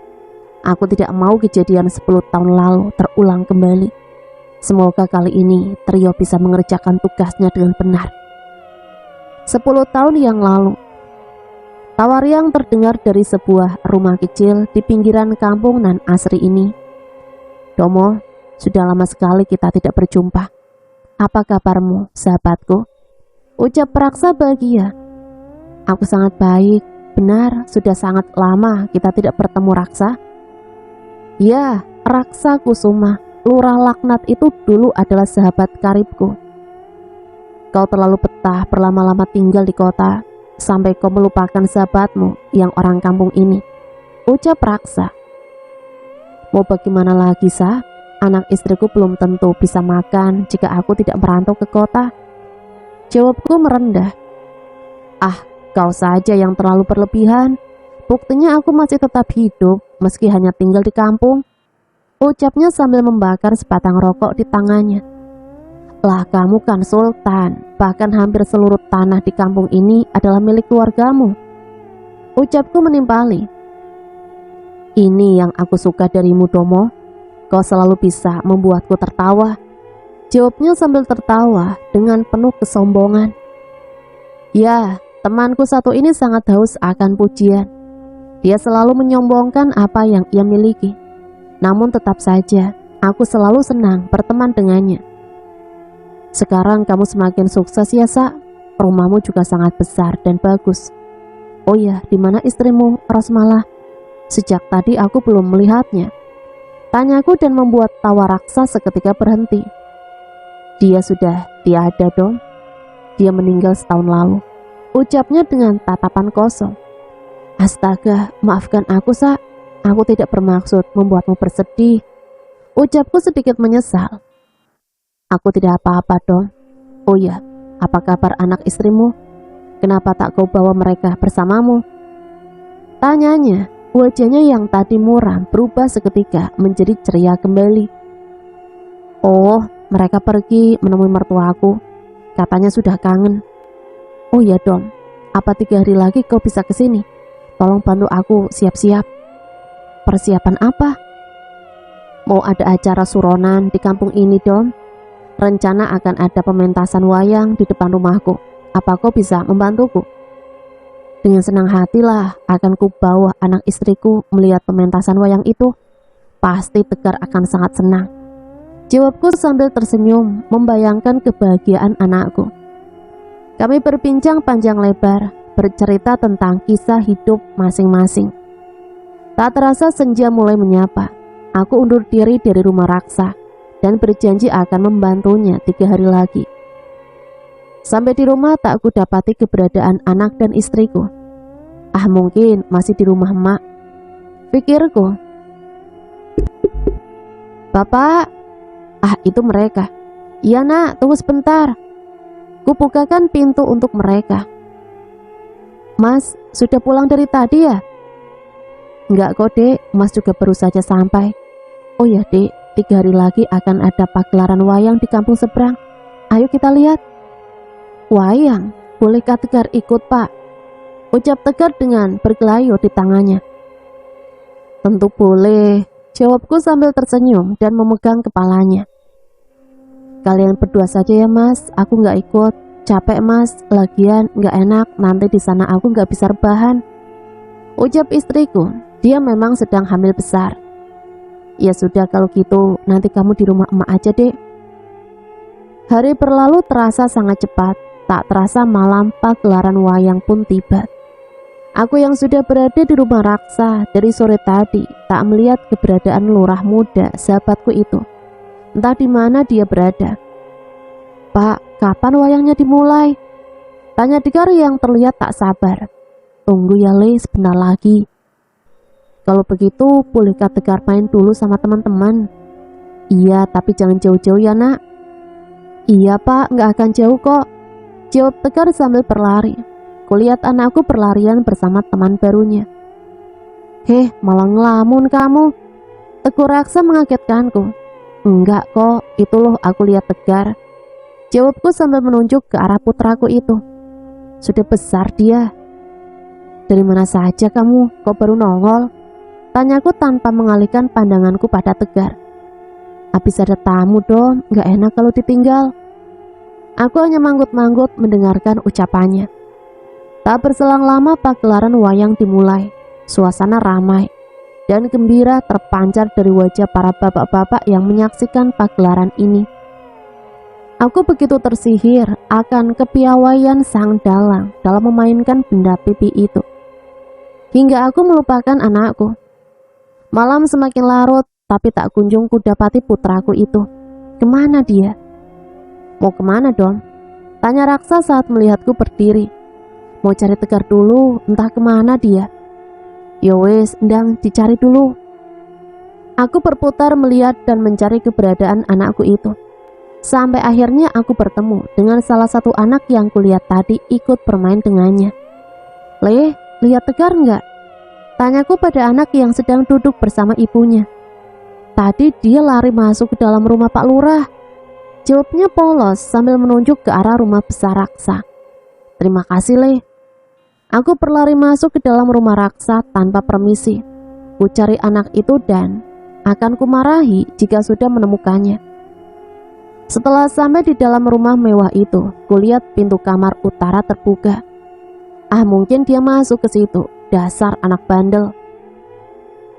Speaker 2: Aku tidak mau kejadian 10 tahun lalu terulang kembali. Semoga kali ini Trio bisa mengerjakan tugasnya dengan benar. 10 tahun yang lalu, tawariang terdengar dari sebuah rumah kecil di pinggiran kampung nan asri ini. Domo, sudah lama sekali kita tidak berjumpa. Apa kabarmu, sahabatku? Ucap Raksa bahagia. Aku sangat baik. Benar, sudah sangat lama kita tidak bertemu Raksa. Ya, Raksa Kusuma, lurah laknat itu dulu adalah sahabat karibku. Kau terlalu betah berlama-lama tinggal di kota sampai kau melupakan sahabatmu yang orang kampung ini, ucap Raksa. Mau bagaimana lagi Sa? Anak istriku belum tentu bisa makan jika aku tidak merantau ke kota. Jawabku merendah. Ah, kau saja yang terlalu berlebihan. Buktinya aku masih tetap hidup meski hanya tinggal di kampung, ucapnya sambil membakar sebatang rokok di tangannya. Lah kamu kan sultan, bahkan hampir seluruh tanah di kampung ini adalah milik keluargamu, ucapku menimpali. Ini yang aku suka darimu Domo. Kau selalu bisa membuatku tertawa. Jawabnya sambil tertawa dengan penuh kesombongan. Ya, temanku satu ini sangat haus akan pujian. Dia selalu menyombongkan apa yang ia miliki. Namun tetap saja, aku selalu senang berteman dengannya. Sekarang kamu semakin sukses ya, Sa. Rumahmu juga sangat besar dan bagus. Oh ya, di mana istrimu, Rosmalah? Sejak tadi aku belum melihatnya. Tanyaku dan membuat tawa raksa seketika berhenti. Dia sudah tiada dong. Dia meninggal setahun lalu. Ucapnya dengan tatapan kosong. Astaga, maafkan aku, Sa. Aku tidak bermaksud membuatmu bersedih. Ucapku sedikit menyesal. Aku tidak apa-apa dong. Oh ya, apa kabar anak istrimu? Kenapa tak kau bawa mereka bersamamu? Tanyanya, wajahnya yang tadi muram berubah seketika menjadi ceria kembali. Oh, mereka pergi menemui mertuaku. Katanya sudah kangen. Oh ya dong, apa 3 hari lagi kau bisa ke sini? Tolong bantu aku siap-siap. Persiapan apa? Mau ada acara suronan di kampung ini dong. Rencana akan ada pementasan wayang di depan rumahku. Apa kau bisa membantuku? Dengan senang hatilah akan kubawa anak istriku melihat pementasan wayang itu. Pasti Tegar akan sangat senang. Jawabku sambil tersenyum membayangkan kebahagiaan anakku. Kami berbincang panjang lebar, bercerita tentang kisah hidup masing-masing. Tak terasa senja mulai menyapa. Aku undur diri dari rumah Raksa dan berjanji akan membantunya 3 hari lagi. Sampai di rumah tak aku dapati keberadaan anak dan istriku. Ah, mungkin masih di rumah emak, pikirku. Bapak, ah itu mereka. Iya nak, tunggu sebentar. Kubukakan pintu untuk mereka. Mas, sudah pulang dari tadi ya? Enggak kok dek, mas juga baru saja sampai. Oh ya dek, 3 hari lagi akan ada pagelaran wayang di kampung seberang. Ayo kita lihat. Wayang, bolehkah Tegar ikut pak? Ucap Tegar dengan bergelayut di tangannya. Tentu boleh, jawabku sambil tersenyum dan memegang kepalanya. Kalian berdua saja ya mas, aku nggak ikut. Capek mas, lagian nggak enak, nanti di sana aku nggak bisa rebahan. Ucap istriku, dia memang sedang hamil besar. Ya sudah kalau gitu, nanti kamu di rumah emak aja deh. Hari berlalu terasa sangat cepat. Tak terasa malam pagelaran wayang pun tiba. Aku yang sudah berada di rumah Raksa dari sore tadi tak melihat keberadaan lurah muda sahabatku itu. Entah di mana dia berada. Pak, kapan wayangnya dimulai? Tanya Tegar yang terlihat tak sabar. Tunggu ya Le, sebentar lagi. Kalau begitu bolehkah Tegar main dulu sama teman-teman? Iya, tapi jangan jauh-jauh ya nak. Iya pak, nggak akan jauh kok. Jawab Tegar sambil berlari. Kulihat anakku berlarian bersama teman barunya. Heh, malah ngelamun kamu. Tegur Raksa mengagetkanku. Enggak kok, itu loh aku lihat Tegar. Jawabku sambil menunjuk ke arah putraku itu. Sudah besar dia. Dari mana saja kamu, kok baru nongol? Tanyaku tanpa mengalihkan pandanganku pada Tegar. Habis ada tamu dong, gak enak kalau ditinggal. Aku hanya manggut-manggut mendengarkan ucapannya. Tak berselang lama pagelaran wayang dimulai. Suasana ramai dan gembira terpancar dari wajah para bapak-bapak yang menyaksikan pagelaran ini. Aku begitu tersihir akan kepiawaian sang dalang dalam memainkan benda pipi itu. Hingga aku melupakan anakku. Malam semakin larut, tapi tak kunjung kudapati putraku itu. Kemana dia? Mau kemana dong? Tanya Raksa saat melihatku berdiri. Mau cari Tegar dulu, entah kemana dia. Yowes, ndang dicari dulu. Aku berputar melihat dan mencari keberadaan anakku itu. Sampai akhirnya aku bertemu dengan salah satu anak yang kulihat tadi ikut bermain dengannya. Le, lihat Tegar enggak? Tanyaku pada anak yang sedang duduk bersama ibunya. Tadi dia lari masuk ke dalam rumah Pak Lurah. Jawabnya polos sambil menunjuk ke arah rumah besar Raksa. Terima kasih Le. Aku berlari masuk ke dalam rumah Raksa tanpa permisi. Ku cari anak itu dan Akan kumarahi jika sudah menemukannya. Setelah sampai di dalam rumah mewah itu, kulihat pintu kamar utara terbuka. Mungkin dia masuk ke situ. Dasar anak bandel.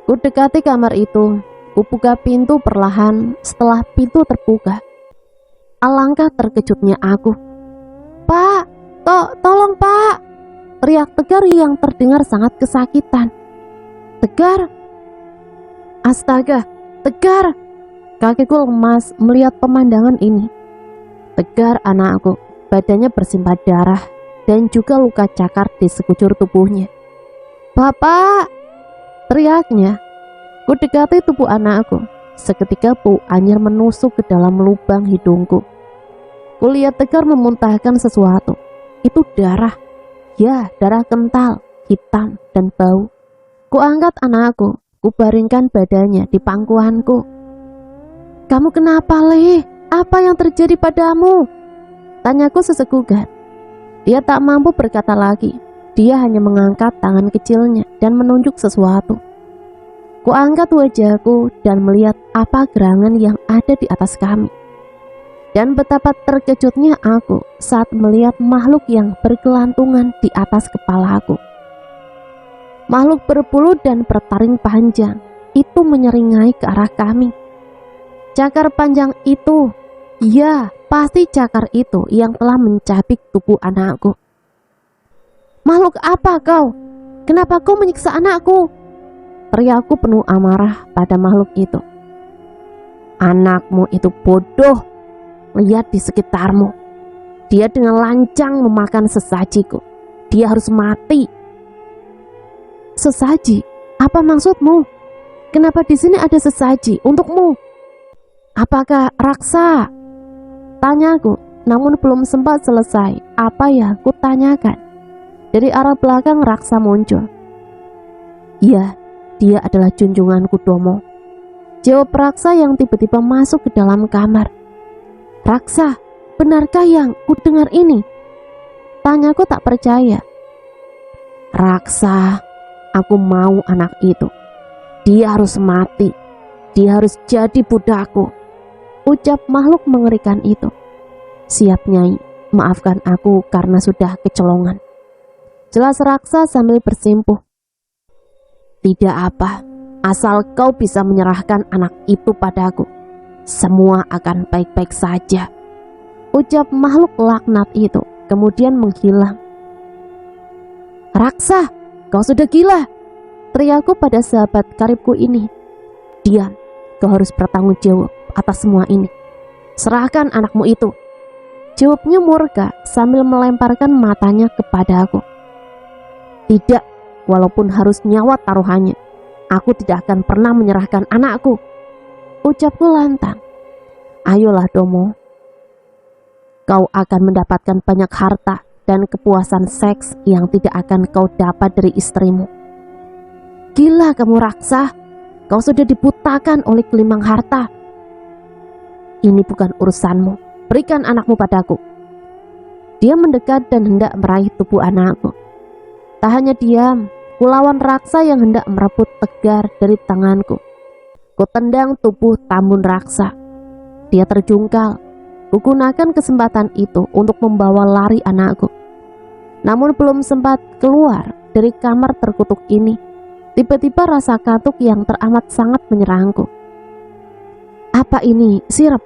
Speaker 2: Ku dekati kamar itu. Ku buka pintu perlahan. Setelah pintu terbuka, alangkah terkejutnya aku. "Pak, tolong Pak!" teriak Tegar yang terdengar sangat kesakitan. "Tegar! Astaga, Tegar!" Kakiku lemas melihat pemandangan ini. Tegar anakku, badannya bersimbah darah dan juga luka cakar di sekujur tubuhnya. "Bapak!" teriaknya. Ku dekati tubuh anakku. Seketika bau anyir menusuk ke dalam lubang hidungku. Kulihat Tegar memuntahkan sesuatu. Itu darah. Ya, darah kental, hitam, dan bau. Ku angkat anakku. Ku baringkan badannya di pangkuanku. "Kamu kenapa, Le? Apa yang terjadi padamu?" tanyaku sesegukan. Dia tak mampu berkata lagi. Dia hanya mengangkat tangan kecilnya dan menunjuk sesuatu. Ku angkat wajahku dan melihat apa gerangan yang ada di atas kami. Dan betapa terkejutnya aku saat melihat makhluk yang bergelantungan di atas kepalaku. Makhluk berbulu dan bertaring panjang itu menyeringai ke arah kami. Cakar panjang itu, ya pasti cakar itu yang telah mencabik tubuh anakku. "Makhluk apa kau? Kenapa kau menyiksa anakku?" teriakku penuh amarah pada makhluk itu. "Anakmu itu bodoh. Lihat di sekitarmu. Dia dengan lancang memakan sesajiku. Dia harus mati." "Sesaji? Apa maksudmu? Kenapa di sini ada sesaji untukmu? Apakah raksa?" tanyaku, namun belum sempat selesai apa yang kutanyakan. Dari arah belakang raksa muncul. "Iya, dia adalah junjunganku Domo," jawab raksa yang tiba-tiba masuk ke dalam kamar. "Raksa, benarkah yang kudengar ini?" tanyaku tak percaya. "Raksa, aku mau anak itu. Dia harus mati. Dia harus jadi budakku," ucap makhluk mengerikan itu. "Siap Nyai, maafkan aku karena sudah kecolongan," jelas raksa sambil bersimpuh. "Tidak apa, asal kau bisa menyerahkan anak itu padaku, semua akan baik-baik saja," ucap makhluk laknat itu, kemudian menghilang. "Raksa, kau sudah gila!" teriakku pada sahabat karibku ini. "Diam, kau harus bertanggung jawab atas semua ini. Serahkan anakmu itu," jawabnya murka sambil melemparkan matanya kepada aku. "Tidak, walaupun harus nyawa taruhannya, aku tidak akan pernah menyerahkan anakku," ucapku lantang. "Ayolah Domo, kau akan mendapatkan banyak harta dan kepuasan seks yang tidak akan kau dapat dari istrimu." "Gila kamu raksa, kau sudah dibutakan oleh gelimang harta." "Ini bukan urusanmu, berikan anakmu padaku." Dia mendekat dan hendak meraih tubuh anakku. Tak hanya diam, kulawan raksa yang hendak merebut Tegar dari tanganku. Kutendang tubuh Tambun raksa. Dia terjungkal. Kugunakan kesempatan itu untuk membawa lari anakku. Namun belum sempat keluar dari kamar terkutuk ini, tiba-tiba rasa kantuk yang teramat sangat menyerangku. Apa ini? Sirep?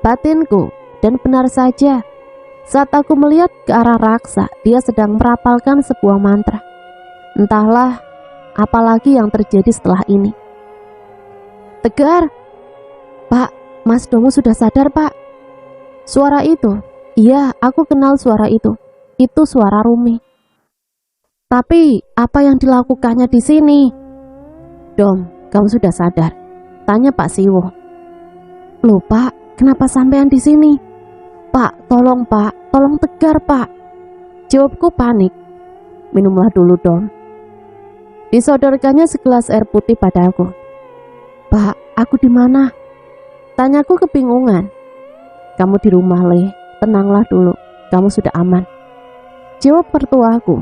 Speaker 2: Batinku. Dan benar saja, saat aku melihat ke arah raksa, dia sedang merapalkan sebuah mantra. Entahlah apalagi yang terjadi setelah ini. "Tegar! Pak, Mas Domo sudah sadar, Pak." Suara itu, iya, aku kenal suara itu. Itu suara Rumi. "Tapi apa yang dilakukannya di sini?" "Dom, kamu sudah sadar?" tanya Pak Siwo. "Loh Pak, kenapa sampean di sini?" Pak, tolong Tegar Pak," jawabku panik. "Minumlah dulu Dom." Disodorkannya segelas air putih padaku. "Pak, aku di mana?" tanyaku kebingungan. "Kamu di rumah Le, tenanglah dulu, kamu sudah aman," jawab mertuaku.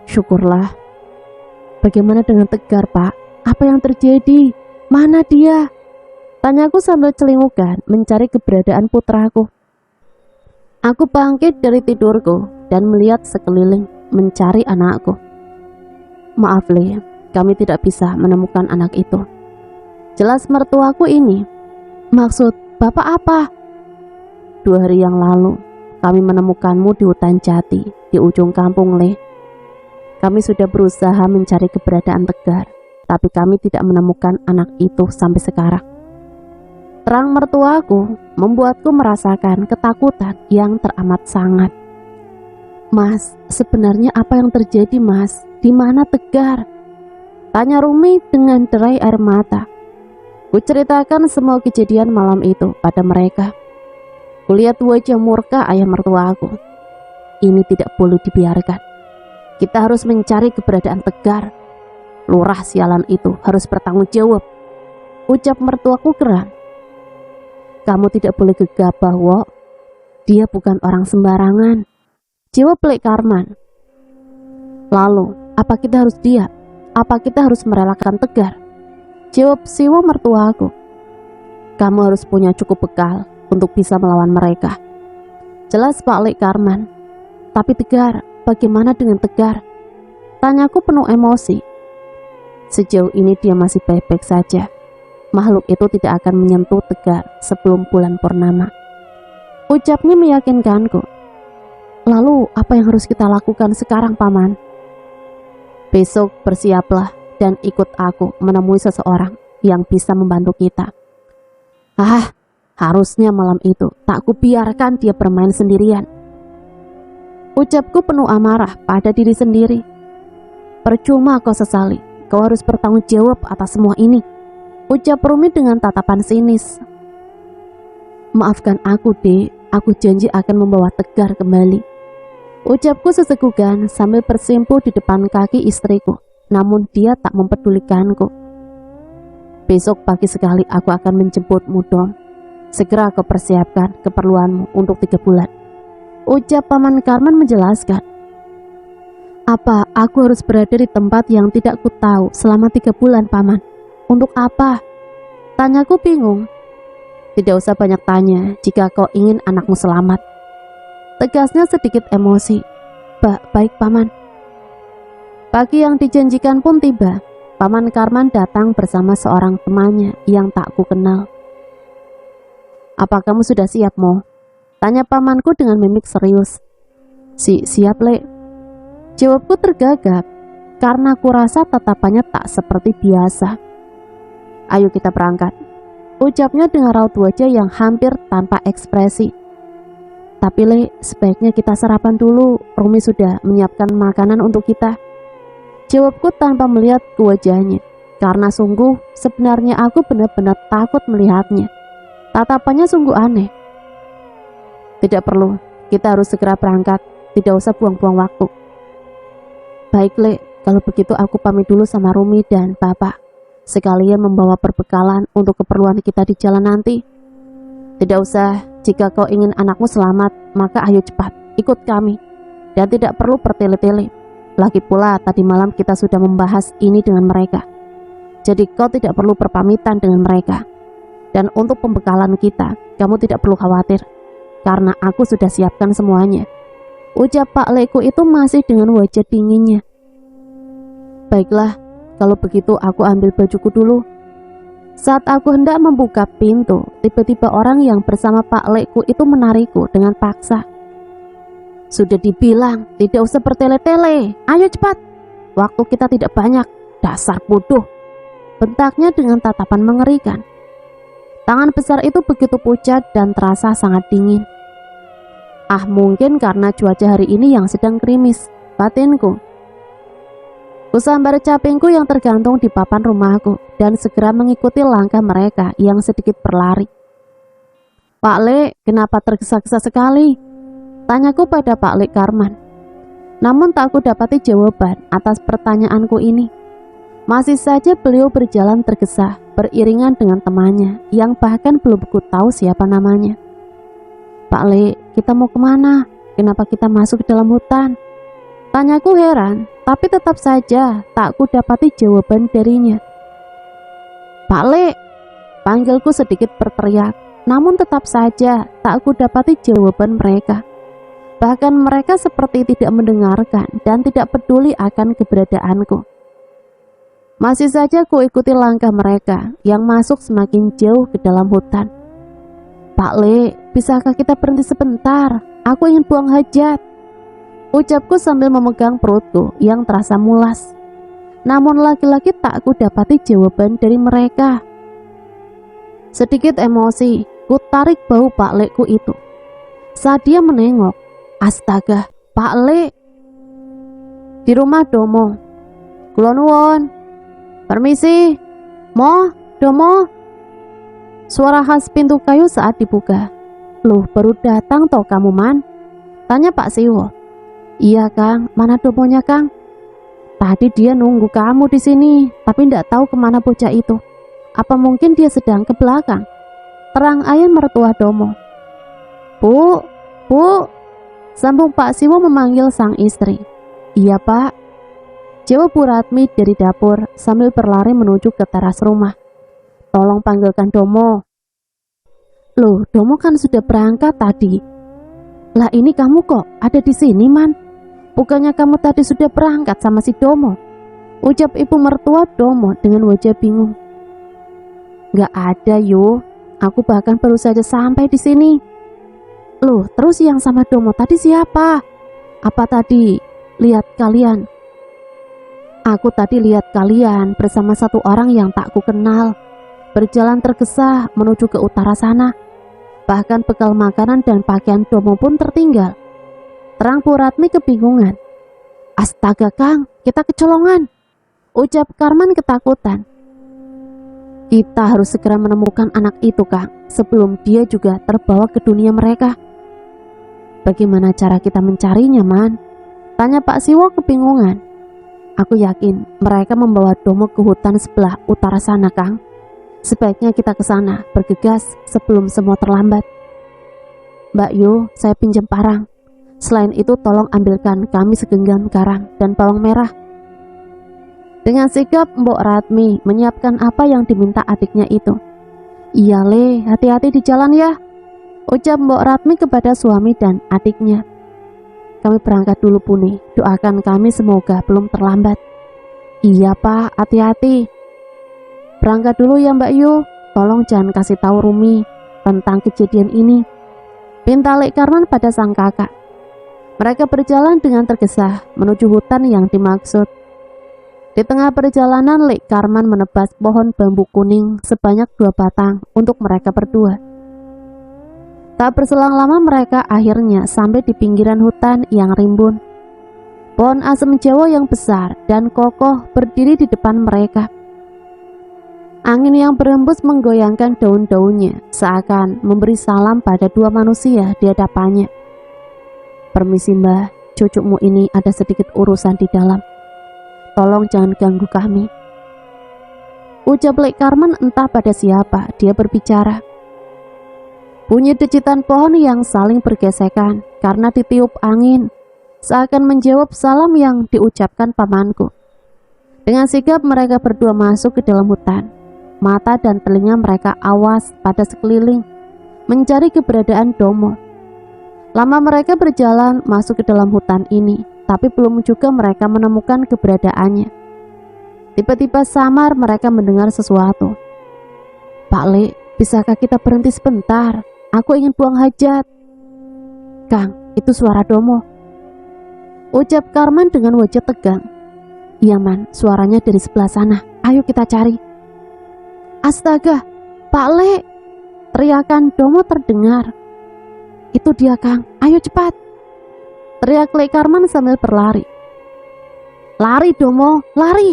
Speaker 2: "Syukurlah. Bagaimana dengan Tegar Pak? Apa yang terjadi?" Mana dia? Tanyaku sambil celingukan mencari keberadaan putraku. Aku bangkit dari tidurku dan melihat sekeliling mencari anakku. Maaf Le, kami tidak bisa menemukan anak itu. Jelas mertuaku ini. Maksud Bapak apa? 2 hari yang lalu kami menemukanmu di hutan jati di ujung kampung Le. Kami sudah berusaha mencari keberadaan Tegar, tapi kami tidak menemukan anak itu sampai sekarang. Terang mertuaku membuatku merasakan ketakutan yang teramat sangat. Mas, sebenarnya apa yang terjadi Mas? Di mana Tegar? Tanya Rumi dengan derai air mata. Kuceritakan semua kejadian malam itu pada mereka. Kulihat wajah murka ayah mertuaku. Ini tidak boleh dibiarkan. Kita harus mencari keberadaan Tegar. Lurah sialan itu harus bertanggung jawab. Ucap mertuaku keras. Kamu tidak boleh gegabah, Wok. Dia bukan orang sembarangan. Jawab Lek Karman. Lalu, apa kita harus diam? Apa kita harus merelakan Tegar? Jawab Siwo mertuaku. Kamu harus punya cukup bekal untuk bisa melawan mereka. Jelas Pak Lek Karman. Tapi Tegar, bagaimana dengan Tegar? Tanyaku penuh emosi. Sejauh ini dia masih baik-baik saja. Makhluk itu tidak akan menyentuh Tegar sebelum bulan purnama. Ucapnya meyakinkanku. Lalu apa yang harus kita lakukan sekarang Paman? Besok bersiaplah dan ikut aku menemui seseorang yang bisa membantu kita. Harusnya malam itu tak kubiarkan dia bermain sendirian. Ucapku penuh amarah pada diri sendiri. Percuma kau sesali, kau harus bertanggung jawab atas semua ini. Ucap Rumi dengan tatapan sinis. Maafkan aku, Dek. Aku janji akan membawa Tegar kembali. Ucapku sesegukan sambil bersimpuh di depan kaki istriku. Namun dia tak mempedulikanku. Besok pagi sekali aku akan menjemputmu, Dom. Segera kau persiapkan keperluanmu untuk 3 bulan. Ucap Paman Karman menjelaskan. Apa aku harus berada di tempat yang tidak ku tahu selama 3 bulan, Paman? Untuk apa? Tanyaku bingung. Tidak usah banyak tanya jika kau ingin anakmu selamat. Tegasnya sedikit emosi. Baik Paman. Pagi yang dijanjikan pun tiba. Paman Karman datang bersama seorang temannya yang tak ku kenal. Apa kamu sudah siap, Mo? Tanya pamanku dengan mimik serius. Siap, Lek. Jawabku tergagap karena ku rasa tatapannya tak seperti biasa. Ayo kita berangkat. Ucapnya dengan raut wajah yang hampir tanpa ekspresi. Tapi Le, sebaiknya kita sarapan dulu. Rumi sudah menyiapkan makanan untuk kita. Jawabku tanpa melihat ke wajahnya. Karena sungguh sebenarnya aku benar-benar takut melihatnya. Tatapannya sungguh aneh. Tidak perlu, kita harus segera berangkat. Tidak usah buang-buang waktu. Baik Le, kalau begitu aku pamit dulu sama Rumi dan Bapak. Sekalian membawa perbekalan untuk keperluan kita di jalan nanti. Tidak usah, jika kau ingin anakmu selamat, maka ayo cepat, ikut kami. Dan tidak perlu bertele-tele. Lagi pula tadi malam kita sudah membahas ini dengan mereka. Jadi kau tidak perlu berpamitan dengan mereka. Dan untuk pembekalan kita, kamu tidak perlu khawatir. Karena aku sudah siapkan semuanya. Ucap Pak Leku itu masih dengan wajah dinginnya. Baiklah. Kalau begitu aku ambil bajuku dulu. Saat aku hendak membuka pintu, tiba-tiba orang yang bersama Pak Lekku itu menarikku dengan paksa. Sudah dibilang, tidak usah bertele-tele. Ayo cepat. Waktu kita tidak banyak. Dasar bodoh. Bentaknya dengan tatapan mengerikan. Tangan besar itu begitu pucat dan terasa sangat dingin. Mungkin karena cuaca hari ini yang sedang gerimis, batinku. Kusambar capingku yang tergantung di papan rumahku dan segera mengikuti langkah mereka yang sedikit berlari. Pak Le, kenapa tergesa-gesa sekali? Tanyaku pada Pak Le Karman. Namun tak aku dapati jawaban atas pertanyaanku ini. Masih saja beliau berjalan tergesa beriringan dengan temannya yang bahkan belum ku tahu siapa namanya. Pak Le, kita mau kemana? Kenapa kita masuk ke dalam hutan? Tanyaku heran, tapi tetap saja tak ku dapati jawaban darinya. Pak Le, panggilku sedikit berteriak. Namun tetap saja tak aku dapati jawaban mereka. Bahkan mereka seperti tidak mendengarkan dan tidak peduli akan keberadaanku. Masih saja ku ikuti langkah mereka yang masuk semakin jauh ke dalam hutan. Pak Le, bisakah kita berhenti sebentar? Aku ingin buang hajat, ucapku sambil memegang perutku yang terasa mulas. Namun lagi-lagi tak aku dapati jawaban dari mereka. Sedikit emosi, ku tarik bau Pak Lekku itu. Saat dia menengok, astaga, Pak Le. Di rumah Domo. Kula nuwun. Permisi. Mo, Domo. Suara khas pintu kayu saat dibuka. Loh, baru datang toh kamu, Man? Tanya Pak Siwo. Iya, Kang. Mana Domonya, Kang? Tadi dia nunggu kamu di sini, tapi ndak tahu kemana bocah itu. Apa mungkin dia sedang ke belakang? Terang ayam mertua Domo. Bu, sambung Pak Siwo memanggil sang istri. Iya, Pak. Jawab Bu Ratmi dari dapur sambil berlari menuju ke teras rumah. Tolong panggilkan Domo. Loh, Domo kan sudah berangkat tadi. Lah ini kamu kok ada di sini, Man? Bukannya kamu tadi sudah berangkat sama si Domo? Ucap ibu mertua Domo dengan wajah bingung. Gak ada, Yu. Aku bahkan baru saja sampai di sini. Loh, terus yang sama Domo tadi siapa? Apa tadi lihat kalian? Aku tadi lihat kalian bersama satu orang yang tak ku kenal, berjalan tergesa menuju ke utara sana. Bahkan bekal makanan dan pakaian Domo pun tertinggal. Terang Bu Ratmi kebingungan. Astaga, Kang, kita kecolongan, ucap Karman ketakutan. Kita harus segera menemukan anak itu, Kang, sebelum dia juga terbawa ke dunia mereka. Bagaimana cara kita mencarinya, Man? Tanya Pak Siwo kebingungan. Aku yakin mereka membawa Domo ke hutan sebelah utara sana, Kang. Sebaiknya kita ke sana, bergegas sebelum semua terlambat. Mbak Yu, saya pinjam parang. Selain itu tolong ambilkan kami segenggam garam dan bawang merah. Dengan sigap Mbok Ratmi menyiapkan apa yang diminta adiknya itu. Iya Le, hati-hati di jalan ya, ucap Mbok Ratmi kepada suami dan adiknya. Kami berangkat dulu Puni, doakan kami semoga belum terlambat. Iya Pak, hati-hati. Berangkat dulu ya Mbak Yu, tolong jangan kasih tahu Rumi tentang kejadian ini, pinta Lek Karman pada sang kakak. Mereka berjalan dengan tergesa menuju hutan yang dimaksud. Di tengah perjalanan Lek Karman menebas pohon bambu kuning sebanyak 2 batang untuk mereka berdua. Tak berselang lama mereka akhirnya sampai di pinggiran hutan yang rimbun. Pohon asem Jawa yang besar dan kokoh berdiri di depan mereka. Angin yang berembus menggoyangkan daun-daunnya seakan memberi salam pada 2 manusia di hadapannya. Permisi Mbah, cucumu ini ada sedikit urusan di dalam. Tolong jangan ganggu kami. Ucap Lek Karman entah pada siapa dia berbicara. Bunyi decitan pohon yang saling bergesekan karena ditiup angin seakan menjawab salam yang diucapkan pamanku. Dengan sigap mereka berdua masuk ke dalam hutan. Mata dan telinga mereka awas pada sekeliling, mencari keberadaan Domo. Lama mereka berjalan masuk ke dalam hutan ini, tapi belum juga mereka menemukan keberadaannya. Tiba-tiba samar mereka mendengar sesuatu. Pak Le, bisakah kita berhenti sebentar? Aku ingin buang hajat. Kang, itu suara Domo, ucap Karman dengan wajah tegang. Iya Man, suaranya dari sebelah sana. Ayo kita cari. Astaga, Pak Le, teriakan Domo terdengar. Itu dia Kang, ayo cepat, teriak Lek Karman sambil berlari. Lari Domo, lari,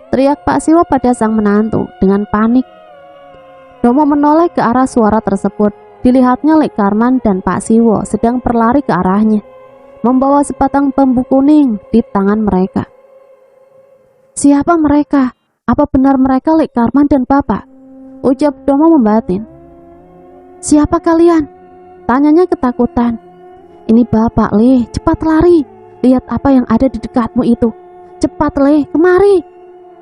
Speaker 2: teriak Pak Siwo pada sang menantu dengan panik. Domo menoleh ke arah suara tersebut. Dilihatnya Lek Karman dan Pak Siwo sedang berlari ke arahnya, membawa sebatang bambu kuning di tangan mereka. Siapa mereka? Apa benar mereka Lek Karman dan Bapak? Ucap Domo membatin. Siapa kalian? Tanyanya ketakutan. Ini Bapak Le, cepat lari. Lihat apa yang ada di dekatmu itu. Cepat Le, kemari,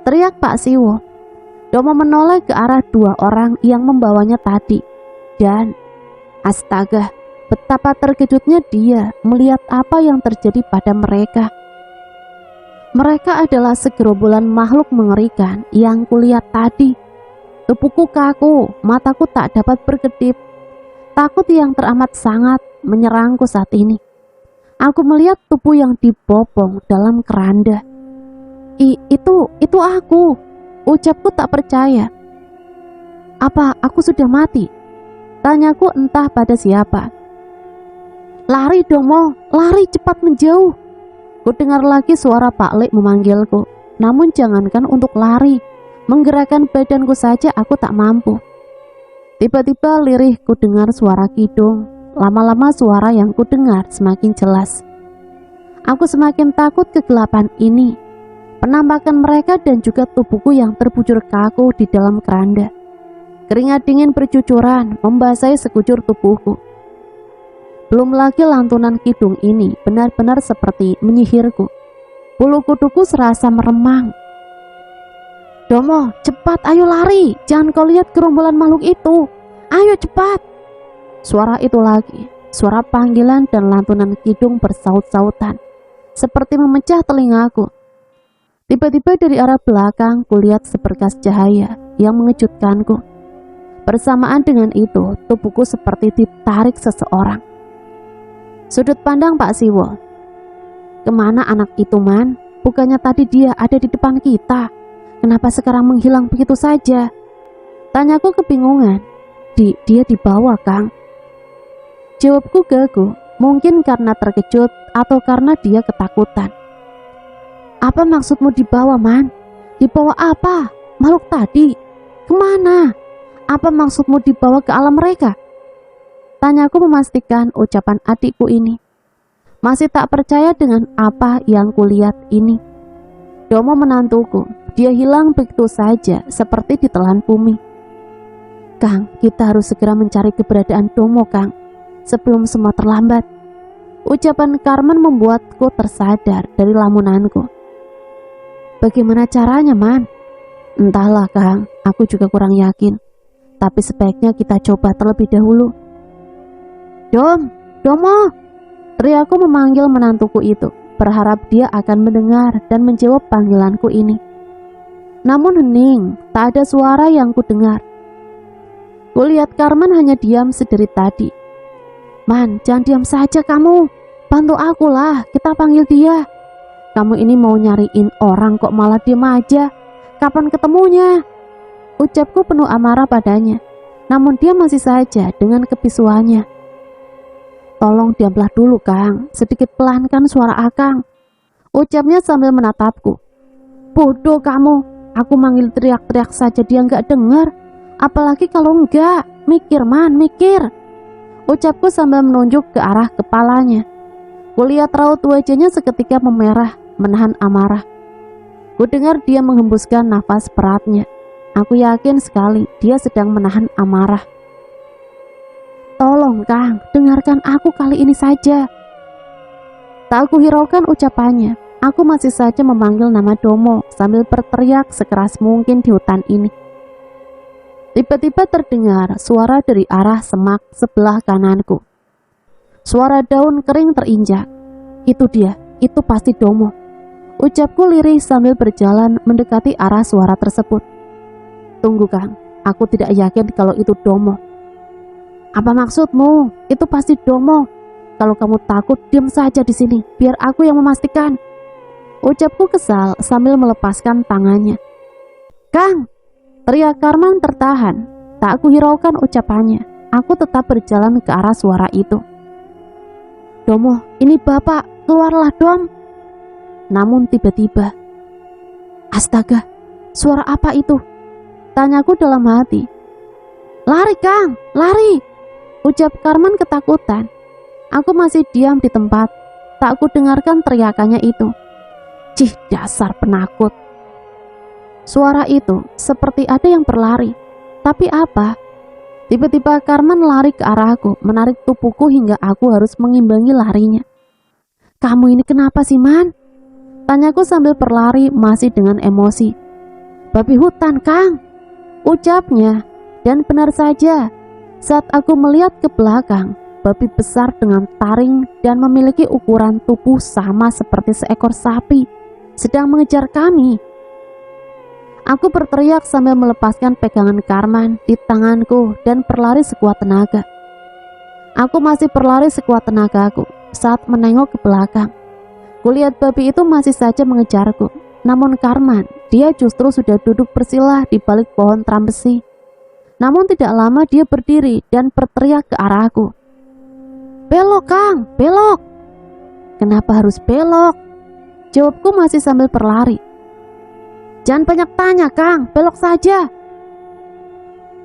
Speaker 2: teriak Pak Siwo. Domo menoleh ke arah dua orang yang membawanya tadi. Dan astaga, betapa terkejutnya dia melihat apa yang terjadi pada mereka. Mereka adalah segerombolan makhluk mengerikan yang kulihat tadi. Tubuhku kaku, mataku tak dapat berkedip. Takut yang teramat sangat menyerangku saat ini. Aku melihat tubuh yang dibopong dalam keranda. Itu aku. Ucapku tak percaya. Apa aku sudah mati? Tanyaku entah pada siapa. Lari Domo, lari cepat menjauh. Ku dengar lagi suara Pak Lek memanggilku. Namun jangankan untuk lari, menggerakkan badanku saja aku tak mampu. Tiba-tiba lirih ku dengar suara kidung. Lama-lama suara yang ku dengar semakin jelas. Aku semakin takut kegelapan ini. Penampakan mereka dan juga tubuhku yang terbujur kaku di dalam keranda. Keringat dingin bercucuran membasahi sekujur tubuhku. Belum lagi lantunan kidung ini benar-benar seperti menyihirku. Bulu kuduku serasa meremang. Domo, cepat, ayo lari. Jangan kau lihat gerombolan makhluk itu. Ayo cepat. Suara itu lagi. Suara panggilan dan lantunan kidung bersaut-sautan. Seperti memecah telingaku. Tiba-tiba dari arah belakang kulihat seberkas cahaya yang mengejutkanku. Bersamaan dengan itu, tubuhku seperti ditarik seseorang. Sudut pandang Pak Siwo. Kemana anak itu, Man? Bukannya tadi dia ada di depan kita. Kenapa sekarang menghilang begitu saja? Tanyaku kebingungan. Dia dibawa, Kang. Jawabku gagu, mungkin karena terkejut atau karena dia ketakutan. Apa maksudmu dibawa, Man? Dibawa apa? Makhluk tadi? Kemana? Apa maksudmu dibawa ke alam mereka? Tanyaku memastikan ucapan adikku ini. Masih tak percaya dengan apa yang kulihat ini. Domo menantuku, dia hilang begitu saja seperti ditelan bumi. Kang, kita harus segera mencari keberadaan Domo, Kang, sebelum semua terlambat. Ucapan Carmen membuatku tersadar dari lamunanku. Bagaimana caranya, Man? Entahlah, Kang, aku juga kurang yakin. Tapi sebaiknya kita coba terlebih dahulu. Domo, teriakku memanggil menantuku itu, berharap dia akan mendengar dan menjawab panggilanku ini. Namun hening, tak ada suara yang kudengar. Kulihat Carmen hanya diam sedari tadi. Man, jangan diam saja kamu. Bantu aku lah, kita panggil dia. Kamu ini mau nyariin orang kok malah diam aja. Kapan ketemunya? Ucapku penuh amarah padanya. Namun dia masih saja dengan kebisuannya. Tolong diamlah dulu, Kang. Sedikit pelankan suara Akang. Ucapnya sambil menatapku. Bodoh kamu. Aku manggil teriak-teriak saja dia nggak dengar. Apalagi kalau enggak. Mikir, Man, mikir. Ucapku sambil menunjuk ke arah kepalanya. Kulihat raut wajahnya seketika memerah, menahan amarah. Ku dengar dia menghembuskan nafas beratnya. Aku yakin sekali dia sedang menahan amarah. Tolong, Kang, dengarkan aku kali ini saja. Tak aku hiraukan ucapannya. Aku masih saja memanggil nama Domo sambil berteriak sekeras mungkin di hutan ini. Tiba-tiba terdengar suara dari arah semak sebelah kananku. Suara daun kering terinjak. Itu dia, itu pasti Domo. Ucapku lirih sambil berjalan mendekati arah suara tersebut. Tunggu, Kang, aku tidak yakin kalau itu Domo. Apa maksudmu? Itu pasti Domo. Kalau kamu takut, diam saja di sini, biar aku yang memastikan. Ucapku kesal sambil melepaskan tangannya. Kang! Teriak Carmen tertahan. Tak aku hiraukan ucapannya. Aku tetap berjalan ke arah suara itu. Domo, ini Bapak, keluarlah Dom. Namun tiba-tiba, astaga, suara apa itu? Tanyaku dalam hati. Lari, Kang, lari! Ucap Carmen ketakutan. Aku masih diam di tempat. Tak aku dengarkan teriakannya itu. Cih, dasar penakut. Suara itu seperti ada yang berlari. Tapi apa? Tiba-tiba Carmen lari ke arahku, menarik tubuhku hingga aku harus mengimbangi larinya. Kamu ini kenapa sih, Man? Tanyaku sambil berlari masih dengan emosi. Babi hutan, Kang. ucapnya. Dan benar saja, saat aku melihat ke belakang, babi besar dengan taring dan memiliki ukuran tubuh sama seperti seekor sapi sedang mengejar kami. Aku berteriak sambil melepaskan pegangan Karman di tanganku dan berlari sekuat tenaga. Aku masih berlari sekuat tenagaku saat menengok ke belakang. Kulihat babi itu masih saja mengejarku. Namun Karman, dia justru sudah duduk bersila di balik pohon trambesi. Namun tidak lama dia berdiri dan berteriak ke arahku. "Belok Kang, belok!" "Kenapa harus belok?" jawabku masih sambil berlari. "Jangan banyak tanya Kang, belok saja."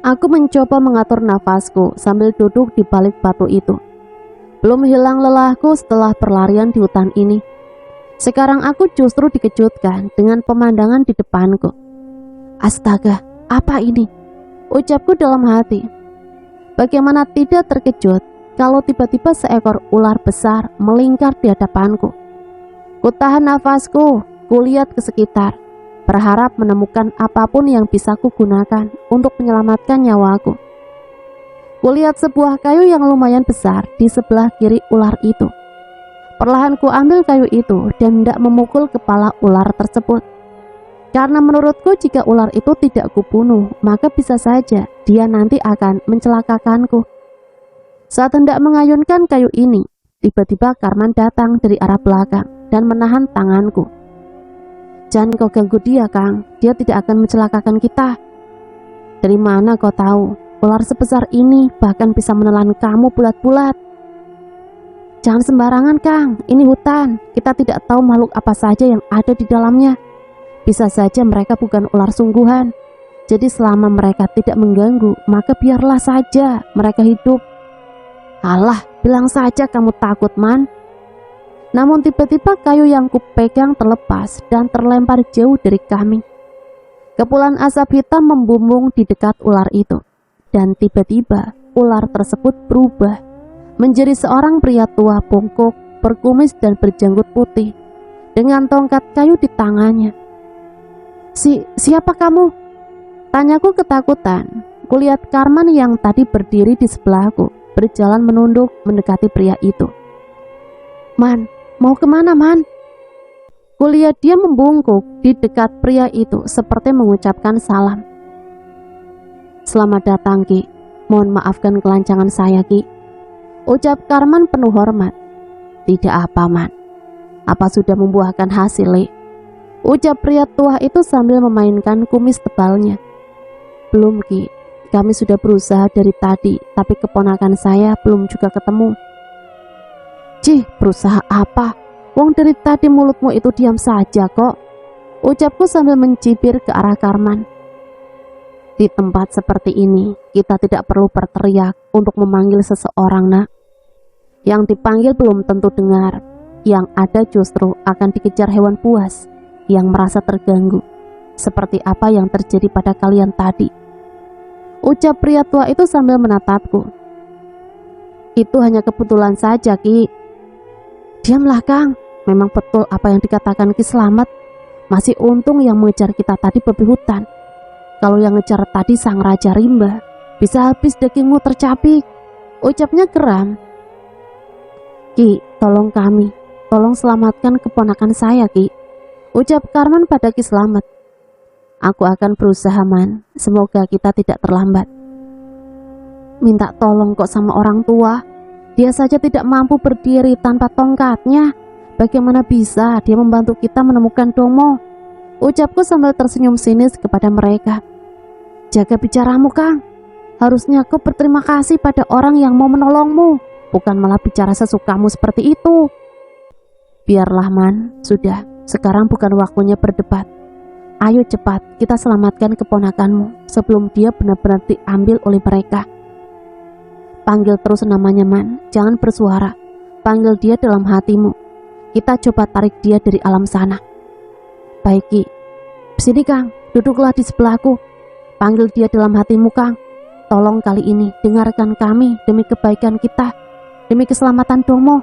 Speaker 2: Aku mencoba mengatur nafasku sambil duduk di balik batu itu. Belum hilang lelahku setelah berlarian di hutan ini. Sekarang aku justru dikejutkan dengan pemandangan di depanku. Astaga, apa ini? Ucapku dalam hati. Bagaimana tidak terkejut kalau tiba-tiba seekor ular besar melingkar di hadapanku. Kutahan nafasku, kulihat ke sekitar, berharap menemukan apapun yang bisa kugunakan untuk menyelamatkan nyawaku. Kulihat sebuah kayu yang lumayan besar di sebelah kiri ular itu. Perlahan ku ambil kayu itu dan hendak memukul kepala ular tersebut. Karena menurutku jika ular itu tidak kubunuh, maka bisa saja dia nanti akan mencelakakanku. Saat hendak mengayunkan kayu ini, tiba-tiba Karman datang dari arah belakang dan menahan tanganku. "Jangan kau ganggu dia, Kang. Dia tidak akan mencelakakan kita." "Dari mana kau tahu? Ular sebesar ini bahkan bisa menelan kamu bulat-bulat." "Jangan sembarangan, Kang. Ini hutan. Kita tidak tahu makhluk apa saja yang ada di dalamnya. Bisa saja mereka bukan ular sungguhan. Jadi selama mereka tidak mengganggu, maka biarlah saja mereka hidup." "Alah, bilang saja kamu takut, Man." Namun tiba-tiba kayu yang kupegang terlepas dan terlempar jauh dari kami. Kepulan asap hitam membumbung di dekat ular itu. Dan tiba-tiba ular tersebut berubah menjadi seorang pria tua bongkok, berkumis dan berjanggut putih, dengan tongkat kayu di tangannya. Siapa kamu?" tanyaku ketakutan. Kulihat Karman yang tadi berdiri di sebelahku berjalan menunduk mendekati pria itu. "Man, mau kemana, Man?" Kulihat dia membungkuk di dekat pria itu seperti mengucapkan salam. "Selamat datang, Ki. Mohon maafkan kelancangan saya, Ki," ucap Karman penuh hormat. "Tidak apa, Man. Apa sudah membuahkan hasil, Le?" ucap pria tua itu sambil memainkan kumis tebalnya. "Belum, Ki. Kami sudah berusaha dari tadi, tapi keponakan saya belum juga ketemu." "Cih, berusaha apa? Wong dari tadi mulutmu itu diam saja kok," ucapku sambil mencibir ke arah Karman. "Di tempat seperti ini, kita tidak perlu berteriak untuk memanggil seseorang, Nak. Yang dipanggil belum tentu dengar. Yang ada justru akan dikejar hewan buas yang merasa terganggu, seperti apa yang terjadi pada kalian tadi," ucap pria tua itu sambil menatapku. "Itu hanya kebetulan saja, Ki." "Diamlah, Kang. Memang betul apa yang dikatakan Ki Slamet. Masih untung yang mengejar kita tadi babi hutan. Kalau yang ngejar tadi sang Raja Rimba, bisa habis dagingmu tercapik," ucapnya geram. "Ki, tolong kami. Tolong selamatkan keponakan saya, Ki," ucap Karman pada Ki Slamet. "Aku akan berusaha, Man. Semoga kita tidak terlambat." "Minta tolong kok sama orang tua? Dia saja tidak mampu berdiri tanpa tongkatnya. Bagaimana bisa dia membantu kita menemukan Domo?" ucapku sambil tersenyum sinis kepada mereka. "Jaga bicaramu, Kang. Harusnya kau berterima kasih pada orang yang mau menolongmu, bukan malah bicara sesukamu seperti itu." "Biarlah, Man. Sudah. Sekarang bukan waktunya berdebat. Ayo cepat kita selamatkan keponakanmu sebelum dia benar-benar diambil oleh mereka." "Panggil terus namanya, Man. Jangan bersuara. Panggil dia dalam hatimu. Kita coba tarik dia dari alam sana." "Baik, Ki. Sini, Kang. Duduklah di sebelahku. Panggil dia dalam hatimu, Kang. Tolong kali ini dengarkan kami demi kebaikan kita, demi keselamatan Domo,"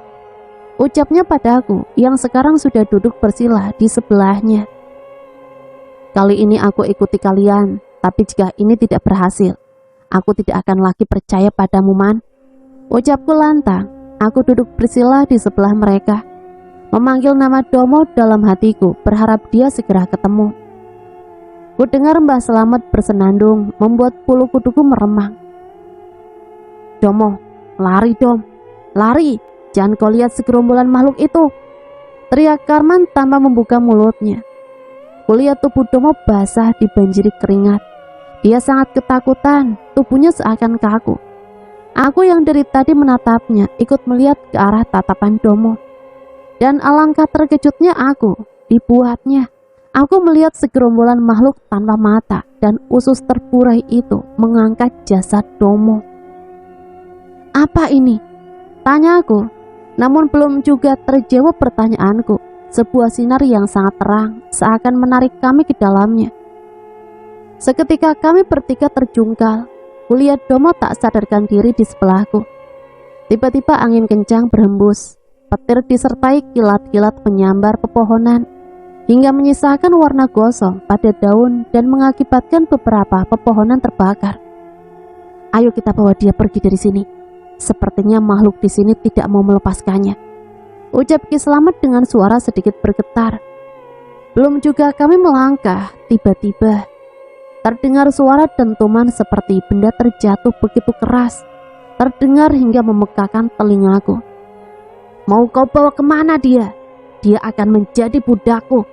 Speaker 2: ucapnya padaku yang sekarang sudah duduk bersila di sebelahnya. "Kali ini aku ikuti kalian. Tapi jika ini tidak berhasil, aku tidak akan lagi percaya padamu, Man. Ucapku lantang. Aku duduk bersila di sebelah mereka, memanggil nama Domo dalam hatiku, berharap dia segera ketemu. Ku dengar Mbah Selamet bersenandung, membuat bulu kuduku meremang. Domo, lari Dom, lari, jangan kau lihat segerombolan makhluk itu, teriak Karman tanpa membuka mulutnya. Kulihat tubuh Domo basah dibanjiri keringat. Dia sangat ketakutan, tubuhnya seakan kaku. Aku yang dari tadi menatapnya ikut melihat ke arah tatapan Domo. Dan alangkah terkejutnya aku, dibuatnya. Aku melihat segerombolan makhluk tanpa mata dan usus terburai itu mengangkat jasad Domo. Apa ini? Tanya aku. Namun belum juga terjawab pertanyaanku. Sebuah sinar yang sangat terang seakan menarik kami ke dalamnya. Seketika kami bertiga terjungkal. Kulihat Domo tak sadarkan diri di sebelahku. Tiba-tiba angin kencang berhembus. Petir disertai kilat-kilat menyambar pepohonan hingga menyisakan warna gosong pada daun dan mengakibatkan beberapa pepohonan terbakar. Ayo kita bawa dia pergi dari sini. Sepertinya makhluk di sini tidak mau melepaskannya, ucap Ki Slamet dengan suara sedikit bergetar. Belum juga kami melangkah, tiba-tiba terdengar suara dentuman seperti benda terjatuh begitu keras, terdengar hingga memekakan telingaku. Mau kau bawa kemana dia? Dia akan menjadi budakku.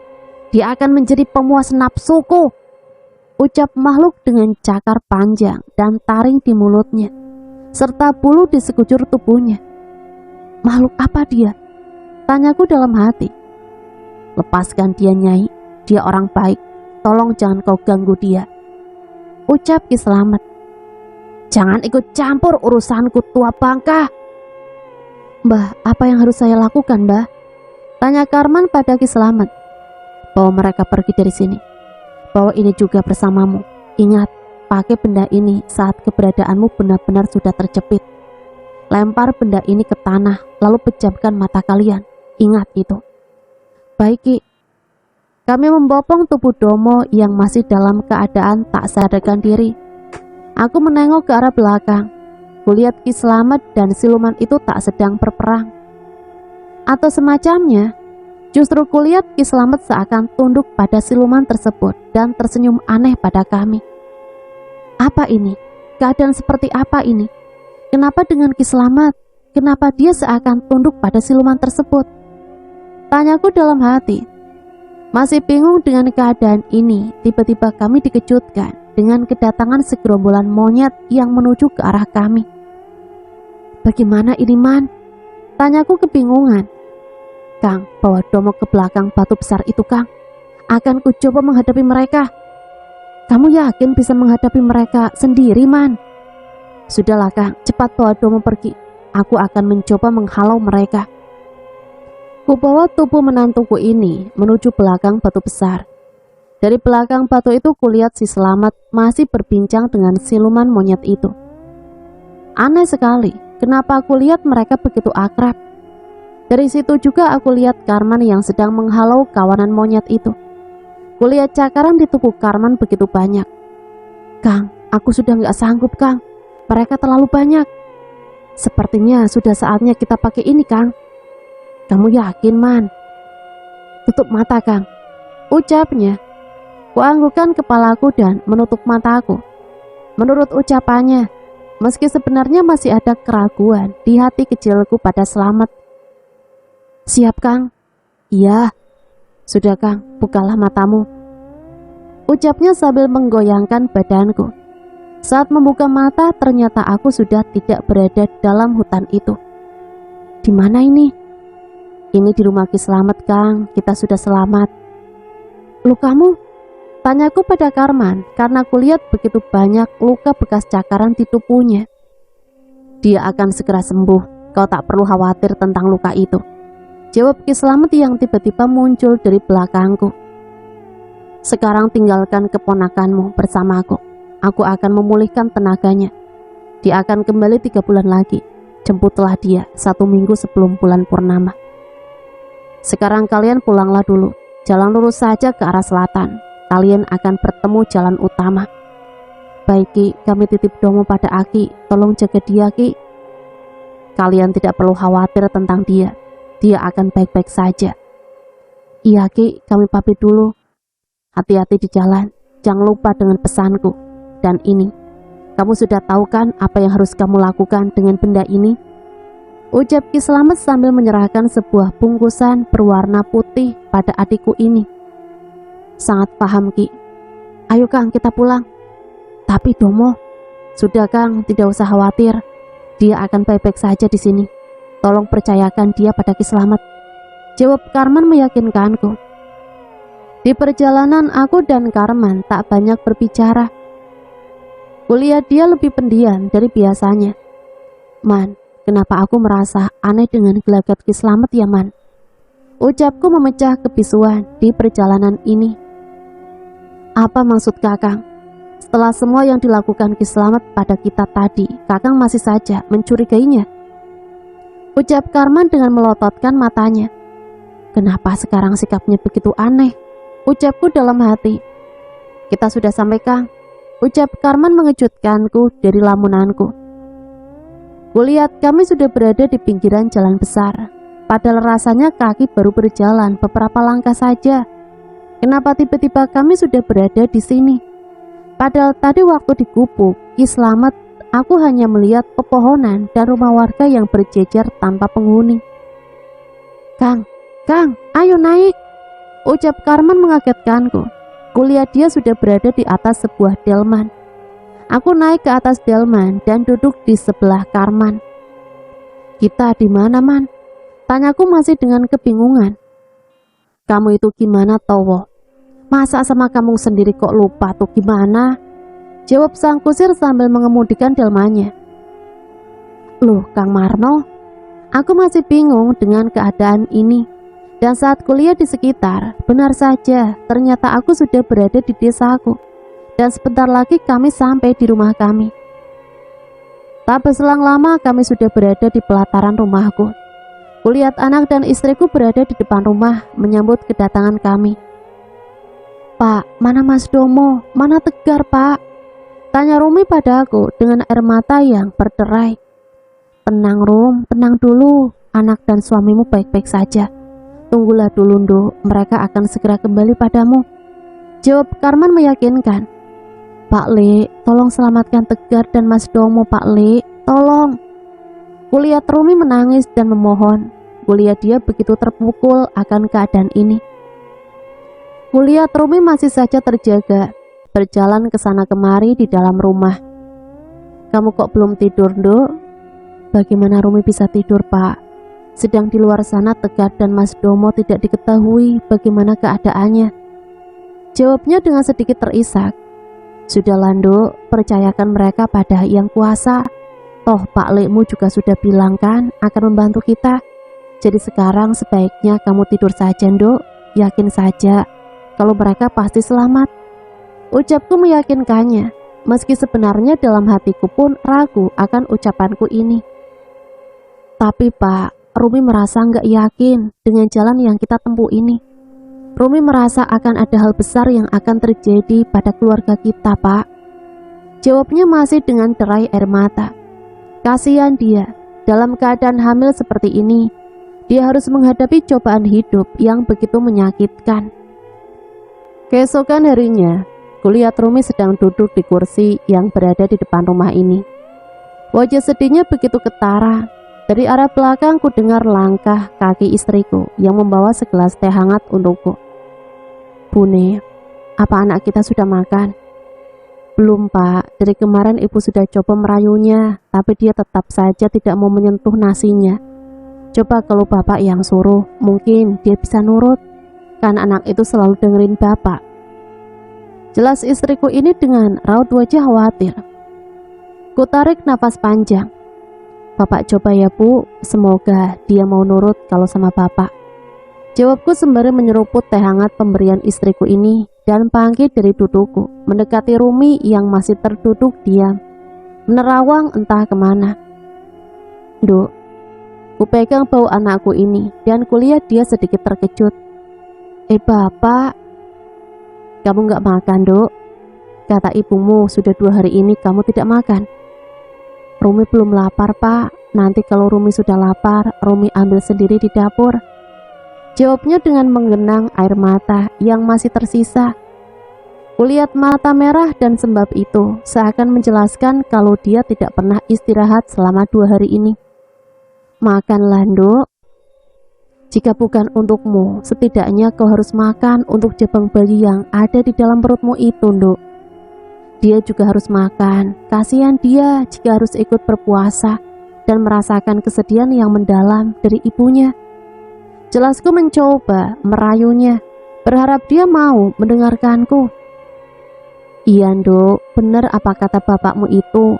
Speaker 2: Dia akan menjadi pemuas nafsuku, ucap makhluk dengan cakar panjang dan taring di mulutnya, serta bulu di sekujur tubuhnya. Makhluk apa dia? Tanyaku dalam hati. Lepaskan dia, Nyai. Dia orang baik. Tolong jangan kau ganggu dia, ucap Ki Slamet. Jangan ikut campur urusanku, tua bangka. Mbah, apa yang harus saya lakukan, Mbah? Tanya Karman pada Ki Slamet. Bawa mereka pergi dari sini. Bawa ini juga bersamamu. Ingat, pakai benda ini saat keberadaanmu benar-benar sudah terjepit. Lempar benda ini ke tanah, lalu pejamkan mata kalian. Ingat itu. Baik, Ki. Kami membopong tubuh Domo yang masih dalam keadaan tak sadarkan diri. Aku menengok ke arah belakang. Kulihat Ki Slamet dan siluman itu tak sedang berperang atau semacamnya. Justru kulihat Ki Slamet seakan tunduk pada siluman tersebut dan tersenyum aneh pada kami. Apa ini? Keadaan seperti apa ini? Kenapa dengan Ki Slamet? Kenapa dia seakan tunduk pada siluman tersebut? Tanyaku dalam hati. Masih bingung dengan keadaan ini, tiba-tiba kami dikejutkan dengan kedatangan segerombolan monyet yang menuju ke arah kami. Bagaimana ini, Man? Tanyaku kebingungan. Kang, bawa Domo ke belakang batu besar itu, Kang. Akan ku coba menghadapi mereka. Kamu yakin bisa menghadapi mereka sendiri, Man? Sudahlah, Kang, cepat bawa Domo pergi. Aku akan mencoba menghalau mereka. Ku bawa tubuh menantuku ini menuju belakang batu besar. Dari belakang batu itu kulihat si Slamet masih berbincang dengan siluman monyet itu. Aneh sekali, kenapa aku lihat mereka begitu akrab. Dari situ juga aku lihat Karman yang sedang menghalau kawanan monyet itu. Kulihat cakaran di tubuh Karman begitu banyak. Kang, aku sudah gak sanggup, Kang. Mereka terlalu banyak. Sepertinya sudah saatnya kita pakai ini, Kang. Kamu yakin, Man? Tutup mata, Kang, ucapnya. Kuanggukan kepalaku dan menutup mataku. Menurut ucapannya, meski sebenarnya masih ada keraguan di hati kecilku pada Slamet. Siap, Kang? Iya. Sudah, Kang, bukalah matamu, ucapnya sambil menggoyangkan badanku. Saat membuka mata, ternyata aku sudah tidak berada dalam hutan itu. Di mana ini? Ini di rumah Ki Slamet, Kang. Kita sudah selamat. Lukamu? Tanyaku pada Karman karena kulihat begitu banyak luka bekas cakaran di tubuhnya. Dia akan segera sembuh. Kau tak perlu khawatir tentang luka itu, jawab Ki Slamet yang tiba-tiba muncul dari belakangku. Sekarang tinggalkan keponakanmu bersamaku. Aku akan memulihkan tenaganya. Dia akan kembali 3 bulan lagi. Jemputlah dia 1 minggu sebelum bulan purnama. Sekarang kalian pulanglah dulu. Jalan lurus saja ke arah selatan. Kalian akan bertemu jalan utama. Baik Ki, kami titip Domo pada Aki, tolong jaga dia Ki. Kalian tidak perlu khawatir tentang dia akan baik-baik saja. Iya Ki, kami pamit dulu. Hati-hati di jalan, jangan lupa dengan pesanku. Dan ini, kamu sudah tahu kan apa yang harus kamu lakukan dengan benda ini? Ucap Ki Slamet sambil menyerahkan sebuah bungkusan berwarna putih pada adikku ini. Sangat paham Ki. Ayo Kang, kita pulang. Tapi Domo, sudah Kang, tidak usah khawatir. Dia akan baik-baik saja di sini. Tolong percayakan dia pada Ki Slamet. Jawab Karman meyakinkanku. Di perjalanan aku dan Karman tak banyak berbicara. Kulihat dia lebih pendiam dari biasanya. Man, kenapa aku merasa aneh dengan gelagat Ki Slamet ya Man? Ucapku memecah kebisuan di perjalanan ini. Apa maksud Kakang? Setelah semua yang dilakukan Ki Slamet pada kita tadi, Kakang masih saja mencurigainya. Ucap Karman dengan melototkan matanya. Kenapa sekarang sikapnya begitu aneh? Ucapku dalam hati. Kita sudah sampai Kang. Ucap Karman mengejutkanku dari lamunanku. Kulihat kami sudah berada di pinggiran jalan besar. Padahal rasanya kaki baru berjalan beberapa langkah saja. Kenapa tiba-tiba kami sudah berada di sini? Padahal tadi waktu di gubuk Ki Slamet, aku hanya melihat pepohonan dan rumah warga yang berjejer tanpa penghuni. Kang, ayo naik. Ucap Karman mengagetkanku. Kulihat dia sudah berada di atas sebuah delman. Aku naik ke atas delman dan duduk di sebelah Karman. Kita di mana Man? Tanyaku masih dengan kebingungan. Kamu itu gimana Towo? Masa sama kamu sendiri kok lupa tuh gimana? Jawab sang kusir sambil mengemudikan delmannya. Loh Kang Marno, aku masih bingung dengan keadaan ini. Dan saat kuliah di sekitar, benar saja ternyata aku sudah berada di desaku. Dan sebentar lagi kami sampai di rumah kami. Tak berselang lama kami sudah berada di pelataran rumahku. Kulihat anak dan istriku berada di depan rumah menyambut kedatangan kami. Pak, mana Mas Domo? Mana Tegar Pak? Tanya Rumi padaku dengan air mata yang berderai. Tenang Rum, tenang dulu. Anak dan suamimu baik-baik saja. Tunggulah dulu Nduk, mereka akan segera kembali padamu. Jawab Karman meyakinkan. Pak Le, tolong selamatkan Tegar dan Mas Domo Pak Le, tolong. Kulihat Rumi menangis dan memohon. Kulihat dia begitu terpukul akan keadaan ini. Kulihat Rumi masih saja terjaga, berjalan ke sana kemari di dalam rumah. Kamu kok belum tidur, Nduk? Bagaimana Rumi bisa tidur, Pak? Sedang di luar sana Tegar dan Mas Domo tidak diketahui bagaimana keadaannya. Jawabnya dengan sedikit terisak. Sudahlah Nduk, percayakan mereka pada Yang Kuasa. Toh Pak Lekmu juga sudah bilang kan akan membantu kita. Jadi sekarang sebaiknya kamu tidur saja Nduk. Yakin saja kalau mereka pasti selamat. Ucapku meyakinkannya, meski sebenarnya dalam hatiku pun ragu akan ucapanku ini. Tapi Pak, Rumi merasa nggak yakin dengan jalan yang kita tempuh ini. Rumi merasa akan ada hal besar yang akan terjadi pada keluarga kita, Pak. Jawabnya masih dengan derai air mata. Kasihan dia, dalam keadaan hamil seperti ini, dia harus menghadapi cobaan hidup yang begitu menyakitkan. Keesokan harinya, kulihat Rumi sedang duduk di kursi yang berada di depan rumah ini. Wajah sedihnya begitu ketara. Dari arah belakang ku dengar langkah kaki istriku yang membawa segelas teh hangat untukku. Bune, apa anak kita sudah makan? Belum Pak, dari kemarin ibu sudah coba merayunya, tapi dia tetap saja tidak mau menyentuh nasinya. Coba kalau bapak yang suruh, mungkin dia bisa nurut. Kan anak itu selalu dengerin bapak. Jelas istriku ini dengan raut wajah khawatir. Ku tarik nafas panjang. Bapak coba ya Bu, semoga dia mau nurut kalau sama bapak. Jawabku sembari menyeruput teh hangat pemberian istriku ini dan bangkit dari dudukku, mendekati Rumi yang masih terduduk diam, menerawang entah kemana. Nduk, ku pegang bau anakku ini dan kulihat dia sedikit terkejut. Bapak, kamu gak makan Nduk? kata ibumu sudah 2 hari ini kamu tidak makan. Rumi belum lapar, Pak. Nanti kalau Rumi sudah lapar, Rumi ambil sendiri di dapur. Jawabnya dengan menggenang air mata yang masih tersisa. Kulihat mata merah dan sembab itu seakan menjelaskan kalau dia tidak pernah istirahat selama 2 hari ini. Makanlah, Nduk. Jika bukan untukmu, setidaknya kau harus makan untuk jabang bayi yang ada di dalam perutmu itu, Nduk. Dia juga harus makan. Kasihan dia jika harus ikut berpuasa dan merasakan kesedihan yang mendalam dari ibunya. Jelasku mencoba merayunya, berharap dia mau mendengarkanku. Iya, Nduk, benar apa kata bapakmu itu.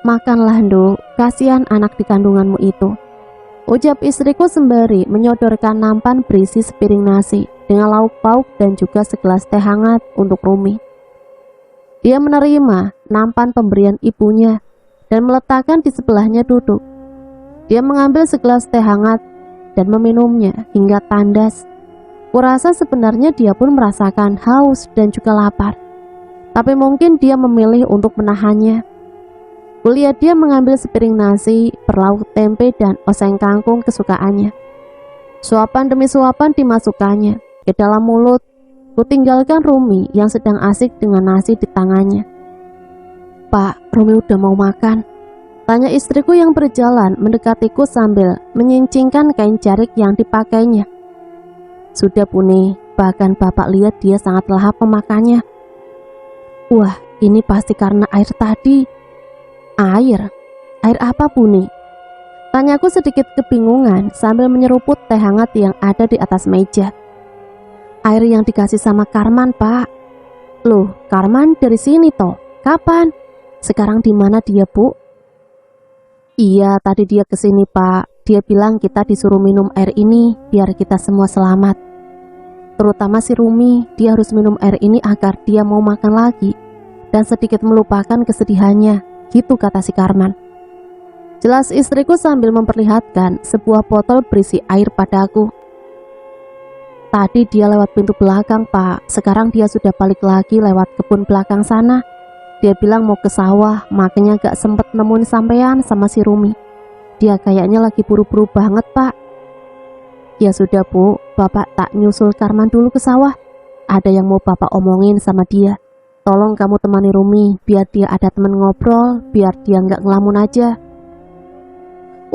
Speaker 2: Makanlah, Nduk, kasihan anak di kandunganmu itu. Ucap istriku sembari menyodorkan nampan berisi sepiring nasi dengan lauk pauk dan juga segelas teh hangat untuk Rumi. Dia menerima nampan pemberian ibunya dan meletakkan di sebelahnya duduk. Dia mengambil segelas teh hangat dan meminumnya hingga tandas. Kurasa sebenarnya dia pun merasakan haus dan juga lapar. Tapi mungkin dia memilih untuk menahannya. Kulihat dia mengambil sepiring nasi berlauk tempe dan oseng kangkung kesukaannya. Suapan demi suapan dimasukkannya ke dalam mulut. Kutinggalkan Rumi yang sedang asik dengan nasi di tangannya. Pak, Rumi udah mau makan, tanya istriku yang berjalan mendekatiku sambil menyincingkan kain jarik yang dipakainya. Sudah, Bune, bahkan bapak lihat dia sangat lahap memakannya. Wah, ini pasti karena air tadi. Air apa, Bune? Tanyaku sedikit kebingungan sambil menyeruput teh hangat yang ada di atas meja. Air yang dikasih sama Karman, Pak. Loh, Karman dari sini toh. Kapan? Sekarang di mana dia, Bu? Iya, tadi dia kesini, Pak. Dia bilang kita disuruh minum air ini biar kita semua selamat. Terutama si Rumi, dia harus minum air ini agar dia mau makan lagi dan sedikit melupakan kesedihannya. Gitu kata si Karman. Jelas istriku sambil memperlihatkan sebuah botol berisi air padaku. Tadi dia lewat pintu belakang, Pak. Sekarang dia sudah balik lagi lewat kebun belakang sana. Dia bilang mau ke sawah, makanya gak sempet nemuin sampean sama si Rumi. Dia kayaknya lagi buru-buru banget, Pak. Ya sudah, Bu, Bapak tak nyusul Karman dulu ke sawah. Ada yang mau Bapak omongin sama dia. Tolong kamu temani Rumi, biar dia ada teman ngobrol, biar dia nggak ngelamun aja.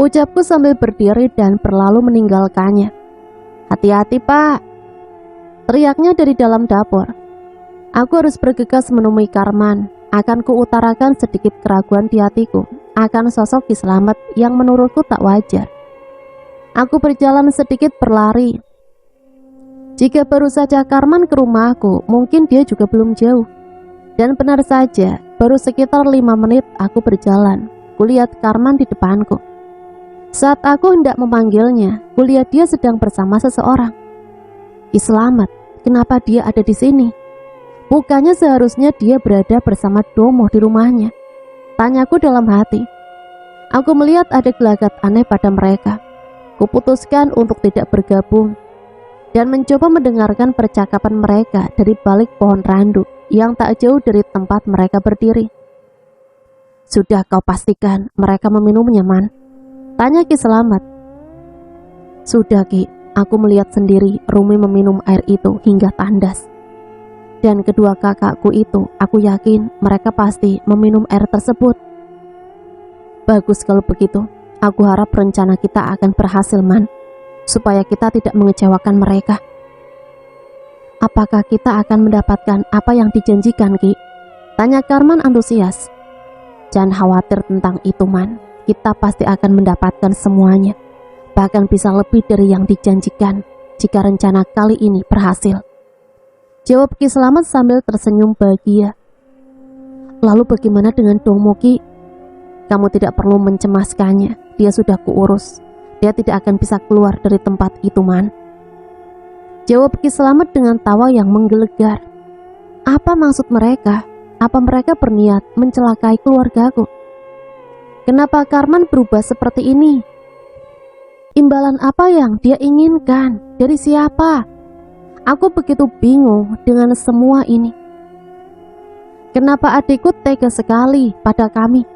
Speaker 2: Ucapku sambil berdiri dan berlalu meninggalkannya. Hati-hati, Pak, teriaknya dari dalam dapur. Aku harus bergegas menemui Karman. Akan kuutarakan sedikit keraguan di hatiku akan sosok Ki Slamet yang menurutku tak wajar. Aku berjalan sedikit berlari. Jika baru saja Karman ke rumahku, mungkin dia juga belum jauh. Dan benar saja, baru sekitar 5 menit aku berjalan. Kulihat Karman di depanku. Saat aku hendak memanggilnya, kulihat dia sedang bersama seseorang. Ki Slamet, kenapa dia ada di sini? Bukannya seharusnya dia berada bersama Domo di rumahnya? Tanyaku dalam hati. Aku melihat ada gelagat aneh pada mereka. Kuputuskan untuk tidak bergabung dan mencoba mendengarkan percakapan mereka dari balik pohon randu yang tak jauh dari tempat mereka berdiri. Sudah kau pastikan mereka meminumnya, Man? Tanya Ki Slamet. Sudah, Ki, aku melihat sendiri Rumi meminum air itu hingga tandas. Dan kedua kakakku itu, aku yakin mereka pasti meminum air tersebut. Bagus kalau begitu, aku harap rencana kita akan berhasil, Man, supaya kita tidak mengecewakan mereka. Apakah kita akan mendapatkan apa yang dijanjikan, Ki? Tanya Karman antusias. Jangan khawatir tentang itu, Man. Kita pasti akan mendapatkan semuanya. Bahkan bisa lebih dari yang dijanjikan jika rencana kali ini berhasil. Jawab Ki Slamet sambil tersenyum bahagia. Lalu bagaimana dengan Domo, Ki? Kamu tidak perlu mencemaskannya. Dia sudah kuurus. Dia tidak akan bisa keluar dari tempat itu, Man. Jawab Ki Slamet dengan tawa yang menggelegar. Apa maksud mereka? Apa mereka berniat mencelakai keluargaku? Kenapa Karman berubah seperti ini? Imbalan apa yang dia inginkan? Dari siapa? Aku begitu bingung dengan semua ini. Kenapa adikku tega sekali pada kami?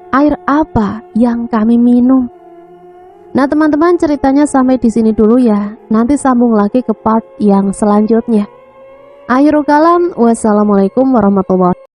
Speaker 2: Air apa yang kami minum? Nah teman-teman, ceritanya sampai di sini dulu ya. Nanti sambung lagi ke part yang selanjutnya. Akhirul kalam, wassalamualaikum warahmatullahi wabarakatuh.